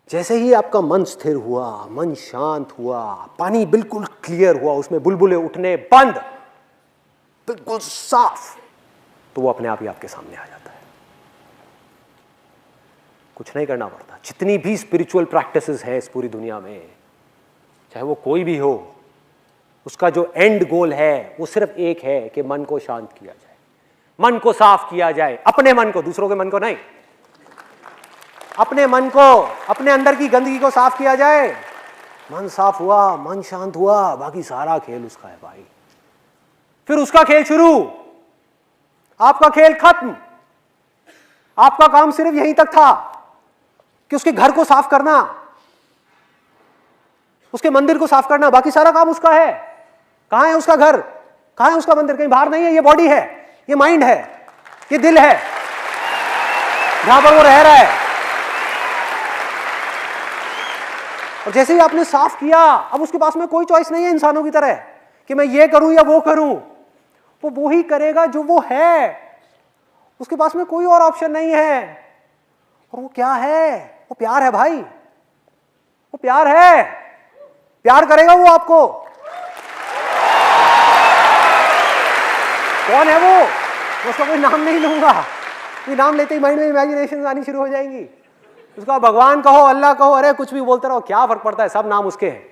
जैसे ही आपका मन स्थिर हुआ, मन शांत हुआ, पानी बिल्कुल क्लियर हुआ, उसमें बुलबुले उठने बंद, बिल्कुल साफ, तो वो अपने आप ही आपके सामने आ जाता है। कुछ नहीं करना पड़ता। जितनी भी स्पिरिचुअल प्रैक्टिसेस है इस पूरी दुनिया में, चाहे वो कोई भी हो, उसका जो एंड गोल है वो सिर्फ एक है कि मन को शांत किया जाए, मन को साफ किया जाए, अपने मन को, दूसरों के मन को नहीं, अपने मन को, अपने अंदर की गंदगी को साफ किया जाए। मन साफ हुआ, मन शांत हुआ, बाकी सारा खेल उसका है भाई। फिर उसका खेल शुरू, आपका खेल खत्म। आपका काम सिर्फ यहीं तक था कि उसके घर को साफ करना, उसके मंदिर को साफ करना, बाकी सारा काम उसका है। कहां है उसका घर, कहां है उसका मंदिर? कहीं बाहर नहीं है। ये बॉडी है, ये माइंड है, ये दिल है, जहां पर वो रह रहा है। और जैसे ही आपने साफ किया, अब उसके पास में कोई चॉइस नहीं है इंसानों की तरह कि मैं ये करूं या वो करूं। वो ही करेगा जो वो है, उसके पास में कोई और ऑप्शन नहीं है। और वो क्या है? वो प्यार है भाई, वो प्यार है। प्यार करेगा वो आपको। कौन है वो? मैं उसका कोई नाम नहीं लूंगा, कोई नाम लेते ही माइंड में इमेजिनेशन आनी शुरू हो जाएंगी। उसका भगवान कहो, अल्लाह कहो, अरे कुछ भी बोलते रहो, क्या फर्क पड़ता है, सब नाम उसके हैं।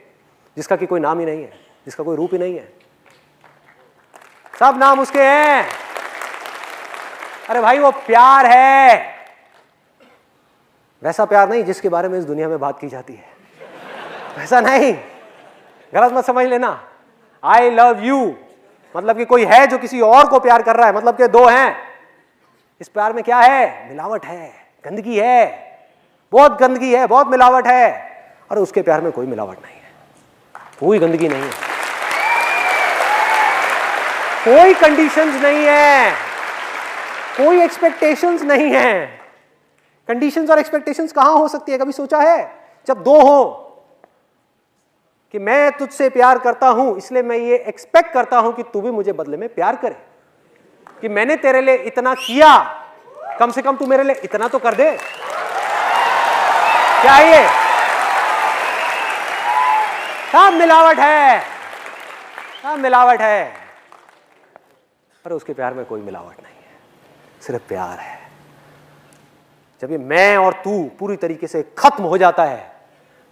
जिसका कि कोई नाम ही नहीं है, जिसका कोई रूप ही नहीं है, सब नाम उसके हैं। अरे भाई वो प्यार है, वैसा प्यार नहीं जिसके बारे में इस दुनिया में बात की जाती है, वैसा नहीं, गलत मत समझ लेना। आई लव यू मतलब कि कोई है जो किसी और को प्यार कर रहा है, मतलब कि 2 हैं। इस प्यार में क्या है? मिलावट है, गंदगी है, बहुत गंदगी है, बहुत मिलावट है। और उसके प्यार में कोई मिलावट नहीं है, कोई गंदगी नहीं है, कोई कंडीशंस नहीं है, कोई एक्सपेक्टेशंस नहीं है। कंडीशंस और एक्सपेक्टेशंस कहां हो सकती है? कभी सोचा है? जब 2 हो कि मैं तुझसे प्यार करता हूं इसलिए मैं ये एक्सपेक्ट करता हूं कि तू भी मुझे बदले में प्यार करे, कि मैंने तेरे लिए इतना किया, कम से कम तू मेरे लिए इतना तो कर दे। क्या है ये? सब मिलावट है, सब मिलावट है। पर उसके प्यार में कोई मिलावट नहीं है, सिर्फ प्यार है। जब ये मैं और तू पूरी तरीके से खत्म हो जाता है,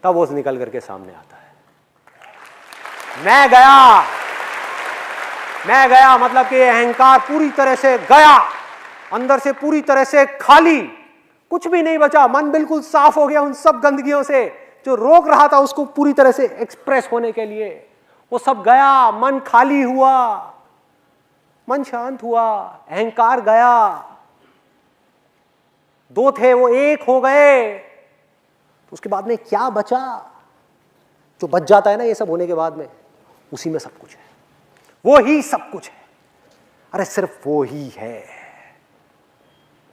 तब वो निकल करके सामने आता है। मैं गया मतलब कि अहंकार पूरी तरह से गया, अंदर से पूरी तरह से खाली, कुछ भी नहीं बचा, मन बिल्कुल साफ हो गया उन सब गंदगियों से जो रोक रहा था उसको पूरी तरह से एक्सप्रेस होने के लिए। वो सब गया, मन खाली हुआ, मन शांत हुआ, अहंकार गया, दो थे वो एक हो गए। तो उसके बाद में क्या बचा? जो बच जाता है ना ये सब होने के बाद में, उसी में सब कुछ है, वो ही सब कुछ है। अरे सिर्फ वो ही है।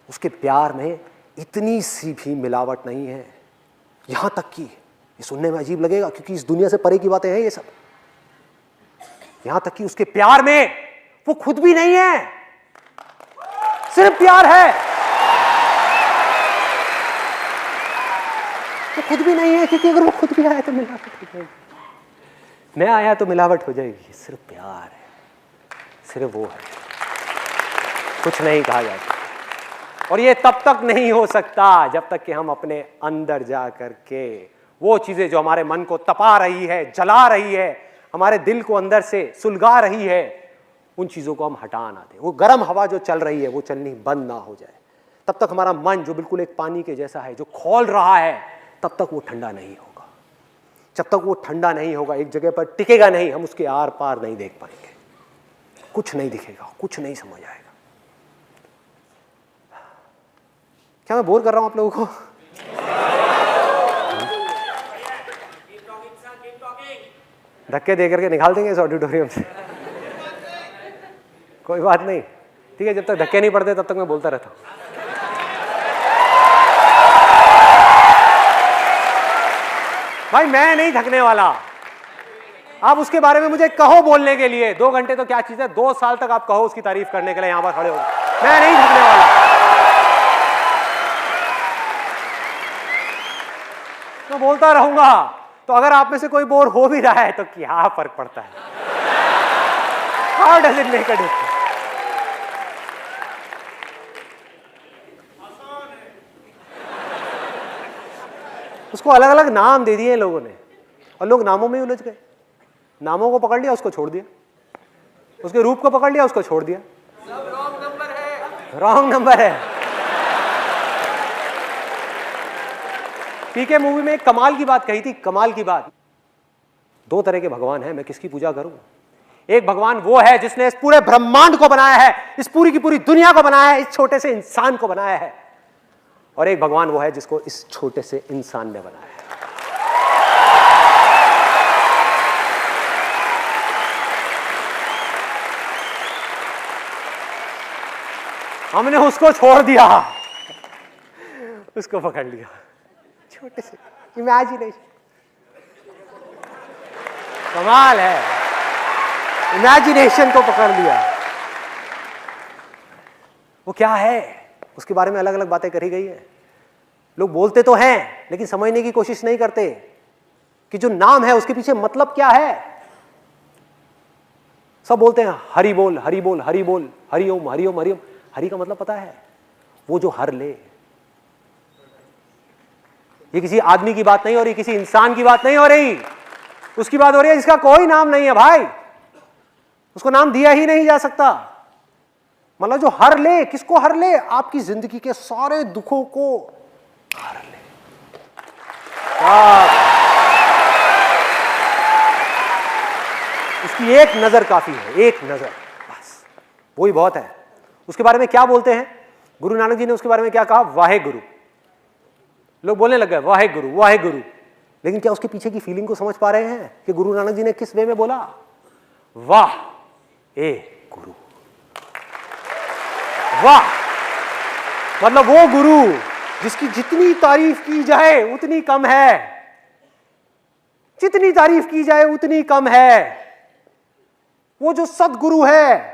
उसके प्यार में इतनी सी भी मिलावट नहीं है, यहां तक कि ये सुनने में अजीब लगेगा क्योंकि इस दुनिया से परे की बातें हैं ये सब। यहां तक कि उसके प्यार में वो खुद भी नहीं है, सिर्फ प्यार है। वो खुद भी नहीं है क्योंकि अगर वो खुद भी आया तो मिलावट हो जाएगी, मैं आया तो मिलावट हो जाएगी। सिर्फ प्यार है, सिर्फ वो है, कुछ नहीं कहा जाता। और ये तब तक नहीं हो सकता जब तक कि हम अपने अंदर जा करके वो चीजें जो हमारे मन को तपा रही है, जला रही है, हमारे दिल को अंदर से सुलगा रही है, उन चीजों को हम हटा ना दें। वो गर्म हवा जो चल रही है वो चलनी बंद ना हो जाए, तब तक हमारा मन जो बिल्कुल एक पानी के जैसा है जो खौल रहा है, तब तक वो ठंडा नहीं होगा। जब तक वो ठंडा नहीं होगा, एक जगह पर टिकेगा नहीं, हम उसके आर पार नहीं देख पाएंगे, कुछ नहीं दिखेगा, कुछ नहीं समझ आएगा। क्या मैं बोर कर रहा हूं आप लोगों को? धक्के दे करके निकाल देंगे इस ऑडिटोरियम से, कोई बात नहीं, ठीक है। जब तक धक्के नहीं पड़ते तब तक मैं बोलता रहता हूं। भाई मैं नहीं थकने वाला। आप उसके बारे में मुझे कहो बोलने के लिए, 2 घंटे तो क्या चीज है, 2 साल तक आप कहो उसकी तारीफ करने के लिए यहां पर खड़े हो, मैं नहीं थकने वाला। मैं बोलता रहूंगा। तो अगर आप में से कोई बोर हो भी रहा है तो क्या फर्क पड़ता है? How does it make a difference? उसको अलग अलग नाम दे दिए लोगों ने और लोग नामों में उलझ गए। नामों को पकड़ लिया, उसको छोड़ दिया, उसके रूप को पकड़ लिया, उसको छोड़ दिया। सब रॉन्ग नंबर है, रॉन्ग नंबर है। पीके मूवी में एक कमाल की बात कही थी, कमाल की बात। 2 तरह के भगवान हैं, मैं किसकी पूजा करूं? एक भगवान वो है जिसने इस पूरे ब्रह्मांड को बनाया है, इस पूरी की पूरी दुनिया को बनाया है, इस छोटे से इंसान को बनाया है। और एक भगवान वो है जिसको इस छोटे से इंसान ने बनाया है। हमने उसको छोड़ दिया, उसको पकड़ लिया, छोटे से इमेजिनेशन। कमाल है, इमेजिनेशन को पकड़ लिया। वो क्या है उसके बारे में अलग अलग बातें करी गई है। लोग बोलते तो हैं लेकिन समझने की कोशिश नहीं करते कि जो नाम है उसके पीछे मतलब क्या है। सब बोलते हैं हरि बोल हरि बोल हरि बोल, हरिओम हरिओम हरिओम। हरि का मतलब पता है? वो जो हर ले। ये किसी आदमी की बात नहीं हो रही, किसी इंसान की बात नहीं हो रही, उसकी बात हो रही है जिसका कोई नाम नहीं है भाई, उसको नाम दिया ही नहीं जा सकता। मतलब जो हर ले, किसको हर ले? आपकी जिंदगी के सारे दुखों को हर ले। उसकी एक नजर काफी है, एक नजर बस, वही बहुत है। उसके बारे में क्या बोलते हैं? गुरु नानक जी ने उसके बारे में क्या कहा? वाहे गुरु। लोग बोलने लग गए वाहे गुरु वाहे गुरु, लेकिन क्या उसके पीछे की फीलिंग को समझ पा रहे हैं कि गुरु नानक जी ने किस वे में बोला? वाह ए गुरु, वाह मतलब वो गुरु जिसकी जितनी तारीफ की जाए उतनी कम है, जितनी तारीफ की जाए उतनी कम है। वो जो सदगुरु है,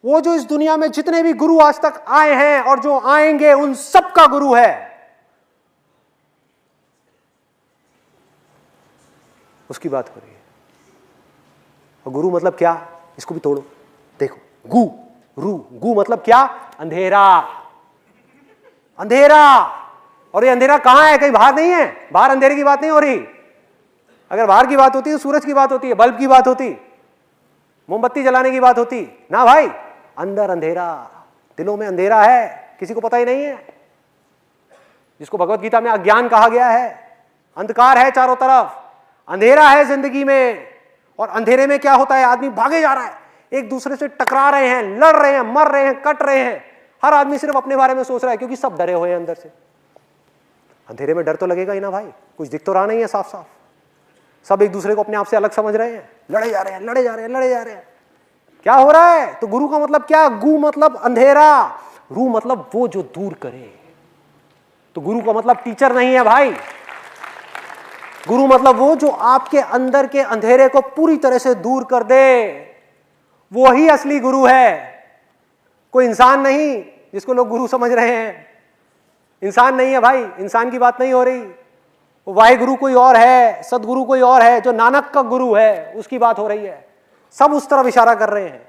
वो जो इस दुनिया में जितने भी गुरु आज तक आए हैं और जो आएंगे उन सब का गुरु है, उसकी बात हो रही है। और गुरु मतलब क्या? इसको भी तोड़ो, देखो। गु रू, गु मतलब क्या? अंधेरा, अंधेरा। और ये अंधेरा कहां है? कहीं बाहर नहीं है, बाहर अंधेरे की बात नहीं हो रही। अगर बाहर की बात होती है, सूरज की बात होती है, बल्ब की बात होती, मोमबत्ती जलाने की बात होती ना भाई। अंदर अंधेरा, दिलों में अंधेरा है, किसी को पता ही नहीं है, जिसको भगवत गीता में अज्ञान कहा गया है। अंधकार है चारों तरफ, अंधेरा है जिंदगी में, और अंधेरे में क्या होता है, आदमी भागे जा रहा है, एक दूसरे से टकरा रहे हैं, लड़ रहे हैं, मर रहे हैं, कट रहे हैं। हर आदमी सिर्फ अपने बारे में सोच रहा है, क्योंकि सब डरे हुए हैं अंदर से। अंधेरे में डर तो लगेगा ही ना भाई, कुछ दिख तो रहा नहीं है साफ साफ। सब एक दूसरे को अपने आप से अलग समझ रहे हैं, लड़े जा रहे हैं, लड़े जा रहे हैं, लड़े जा रहे हैं। क्या हो रहा है? तो गुरु का मतलब क्या? गु मतलब अंधेरा, रू मतलब वो जो दूर करे। तो गुरु का मतलब टीचर नहीं है भाई, गुरु मतलब वो जो आपके अंदर के अंधेरे को पूरी तरह से दूर कर दे, वो ही असली गुरु है। कोई इंसान नहीं जिसको लोग गुरु समझ रहे हैं, इंसान नहीं है भाई, इंसान की बात नहीं हो रही। वो वाहिगुरु कोई और है, सदगुरु कोई और है, जो नानक का गुरु है उसकी बात हो रही है। सब उस तरफ इशारा कर रहे हैं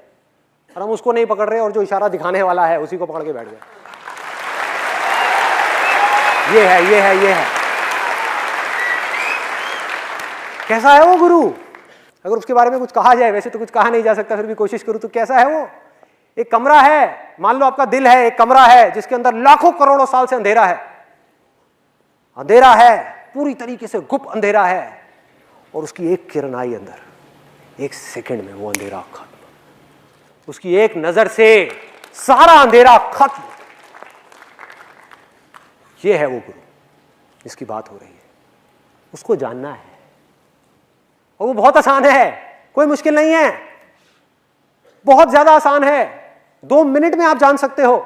और हम उसको नहीं पकड़ रहे, और जो इशारा दिखाने वाला है उसी को पकड़ के बैठ गए। ये है, ये है, ये है। कैसा है वो गुरु? अगर उसके बारे में कुछ कहा जाए, वैसे तो कुछ कहा नहीं जा सकता, फिर भी कोशिश करूं तो कैसा है वो? एक कमरा है, मान लो आपका दिल है, एक कमरा है जिसके अंदर लाखों करोड़ों साल से अंधेरा है। अंधेरा है, पूरी तरीके से गुप्त अंधेरा है, और उसकी एक किरण आई अंदर, एक सेकंड में वो अंधेरा खत्म। उसकी एक नजर से सारा अंधेरा खत्म। ये है वो गुरु जिसकी बात हो रही है। उसको जानना है, और वो बहुत आसान है, कोई मुश्किल नहीं है, बहुत ज्यादा आसान है। 2 मिनट में आप जान सकते हो।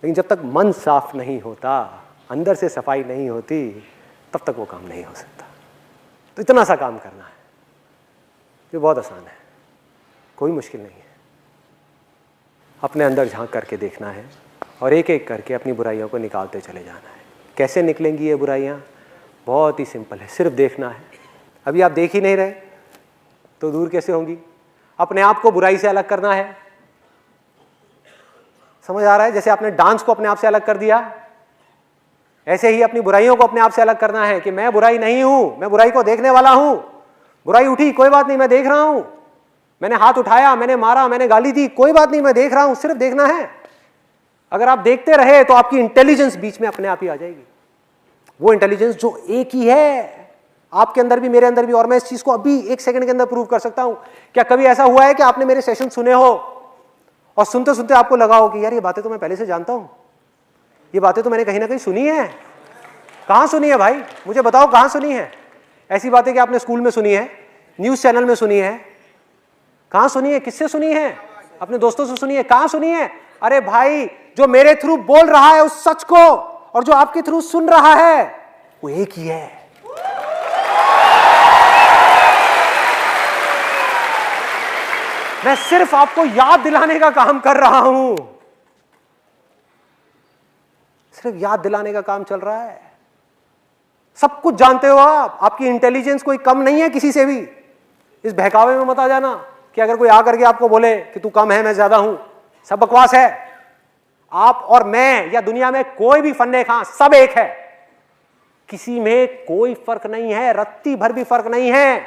लेकिन जब तक मन साफ नहीं होता, अंदर से सफाई नहीं होती, तब तक वो काम नहीं हो सकता। तो इतना सा काम करना है, ये बहुत आसान है, कोई मुश्किल नहीं है। अपने अंदर झांक करके देखना है, और एक एक करके अपनी बुराइयों को निकालते चले जाना है। कैसे निकलेंगी ये बुराइयां? बहुत ही सिंपल है, सिर्फ देखना है। अभी आप देख ही नहीं रहे तो दूर कैसे होंगी? अपने आप को बुराई से अलग करना है। समझ आ रहा है? जैसे आपने डांस को अपने आप से अलग कर दिया, ऐसे ही अपनी बुराइयों को अपने आप से अलग करना है कि मैं बुराई नहीं हूं, मैं बुराई को देखने वाला हूं। बुराई उठी, कोई बात नहीं, मैं देख रहा हूं। मैंने हाथ उठाया, मैंने मारा, मैंने गाली दी, कोई बात नहीं, मैं देख रहा हूं। सिर्फ देखना है। अगर आप देखते रहे तो आपकी इंटेलिजेंस बीच में अपने आप ही आ जाएगी। वो इंटेलिजेंस जो एक ही है आपके अंदर भी, मेरे अंदर भी, और मैं इस चीज को अभी 1 सेकंड के अंदर प्रूव कर सकता हूं। क्या कभी ऐसा हुआ है कि आपने मेरे सेशन सुने हो और सुनते सुनते आपको लगा हो कि यार ये बातें तो मैं पहले से जानता हूं, ये बातें तो मैंने कहीं ना कहीं सुनी है? कहां सुनी है भाई? मुझे बताओ कहां सुनी है? ऐसी बातें कि आपने स्कूल में सुनी है, न्यूज चैनल में सुनी है, कहां सुनी है, किससे सुनी है? अपने दोस्तों से सुनी है, कहां सुनी है? अरे भाई, जो मेरे थ्रू बोल रहा है उस सच को, और जो आपके थ्रू सुन रहा है, वो एक ही है। मैं सिर्फ आपको याद दिलाने का काम कर रहा हूं, सिर्फ याद दिलाने का काम चल रहा है। सब कुछ जानते हो आप, आपकी इंटेलिजेंस कोई कम नहीं है किसी से भी। इस बहकावे में मत आ जाना कि अगर कोई आकर के आपको बोले कि तू कम है, मैं ज्यादा हूं। सब बकवास है। आप और मैं या दुनिया में कोई भी फन्ने खां, सब एक है। किसी में कोई फर्क नहीं है, रत्ती भर भी फर्क नहीं है।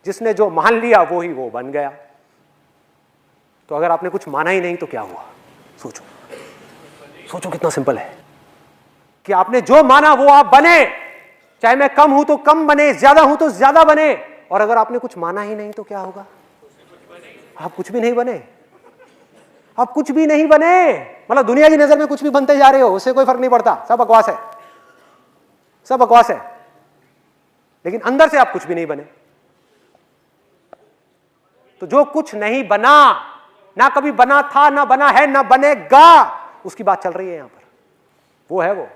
जिसने जो मान लिया वो ही वो बन गया। तो अगर आपने कुछ माना ही नहीं तो क्या हुआ? सोचो, सोचो कितना सिंपल है कि आपने जो माना वो आप बने। चाहे मैं कम हूं तो कम बने, ज्यादा हूं तो ज्यादा बने। और अगर आपने कुछ माना ही नहीं तो क्या होगा? आप कुछ भी नहीं बने। आप कुछ भी नहीं बने, मतलब दुनिया की नजर में कुछ भी बनते जा रहे हो, उससे कोई फर्क नहीं पड़ता। सब बकवास है, सब बकवास है। लेकिन अंदर से आप कुछ भी नहीं बने। तो जो कुछ नहीं बना, ना कभी बना था, ना बना है, ना बनेगा, उसकी बात चल रही है यहां पर। वो है वो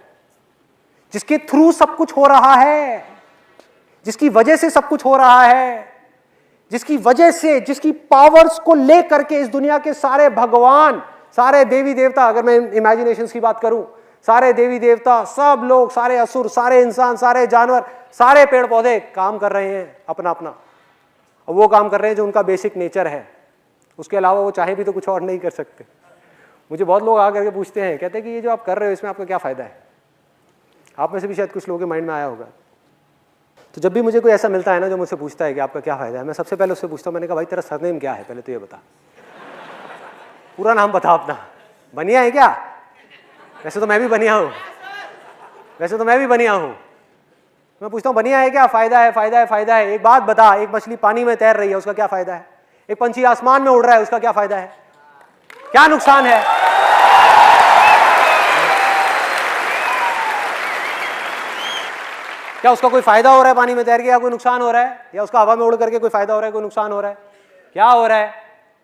जिसके थ्रू सब कुछ हो रहा है, जिसकी वजह से सब कुछ हो रहा है, जिसकी वजह से, जिसकी पावर्स को लेकर के इस दुनिया के सारे भगवान, सारे देवी देवता, अगर मैं इमेजिनेशंस की बात करूं, सारे देवी देवता, सब लोग, सारे असुर, सारे इंसान, सारे जानवर, सारे पेड़ पौधे काम कर रहे हैं अपना अपना। और वो काम कर रहे हैं जो उनका बेसिक नेचर है। उसके अलावा वो चाहे भी तो कुछ और नहीं कर सकते। मुझे बहुत लोग आकर के पूछते हैं, कहते हैं कि ये जो आप कर रहे हो इसमें आपका क्या फायदा है? आप में से भी शायद कुछ लोगों के माइंड में आया होगा। तो जब भी मुझे कोई ऐसा मिलता है ना जो मुझसे पूछता है कि आपका क्या फ़ायदा है, मैं सबसे पहले उससे पूछता हूँ, मैंने कहा भाई तेरा सरनेम क्या है, पहले तो ये बता, पूरा नाम बता अपना। बनिया है क्या? वैसे तो मैं भी बनिया हूँ, मैं पूछता हूँ बनिया है क्या? फ़ायदा है, फ़ायदा है, फ़ायदा है। एक बात बता, एक मछली पानी में तैर रही है, उसका क्या फ़ायदा है? एक पंछी आसमान में उड़ रहा है, उसका क्या फ़ायदा है? क्या नुकसान है? क्या उसका कोई फायदा हो रहा है पानी में तैर के, या कोई नुकसान हो रहा है? या उसका हवा में उड़ करके कोई फायदा हो रहा है, कोई नुकसान हो रहा है? क्या हो रहा है?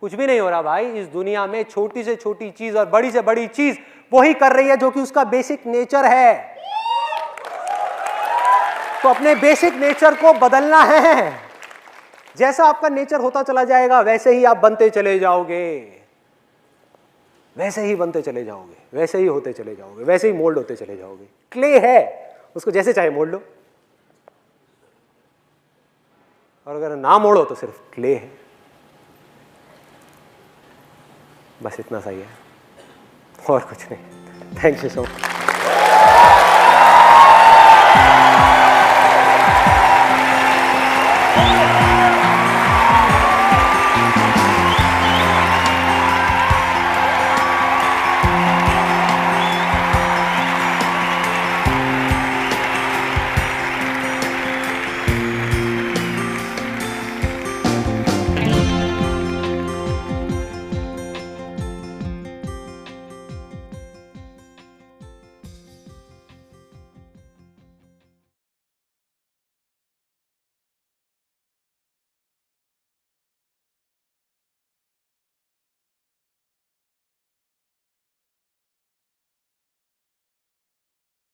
कुछ भी नहीं हो रहा भाई। इस दुनिया में छोटी से छोटी चीज और बड़ी से बड़ी चीज वही कर रही है जो कि उसका बेसिक नेचर है। तो अपने बेसिक नेचर को बदलना है। जैसा आपका नेचर होता चला जाएगा वैसे ही आप बनते चले जाओगे, वैसे ही बनते चले जाओगे, वैसे ही होते चले जाओगे, वैसे ही मोल्ड होते चले जाओगे। क्ले है, उसको जैसे चाहे मोड़ लो, और अगर ना मोड़ो तो सिर्फ क्ले है। बस इतना सही है और कुछ नहीं। Thank you so much.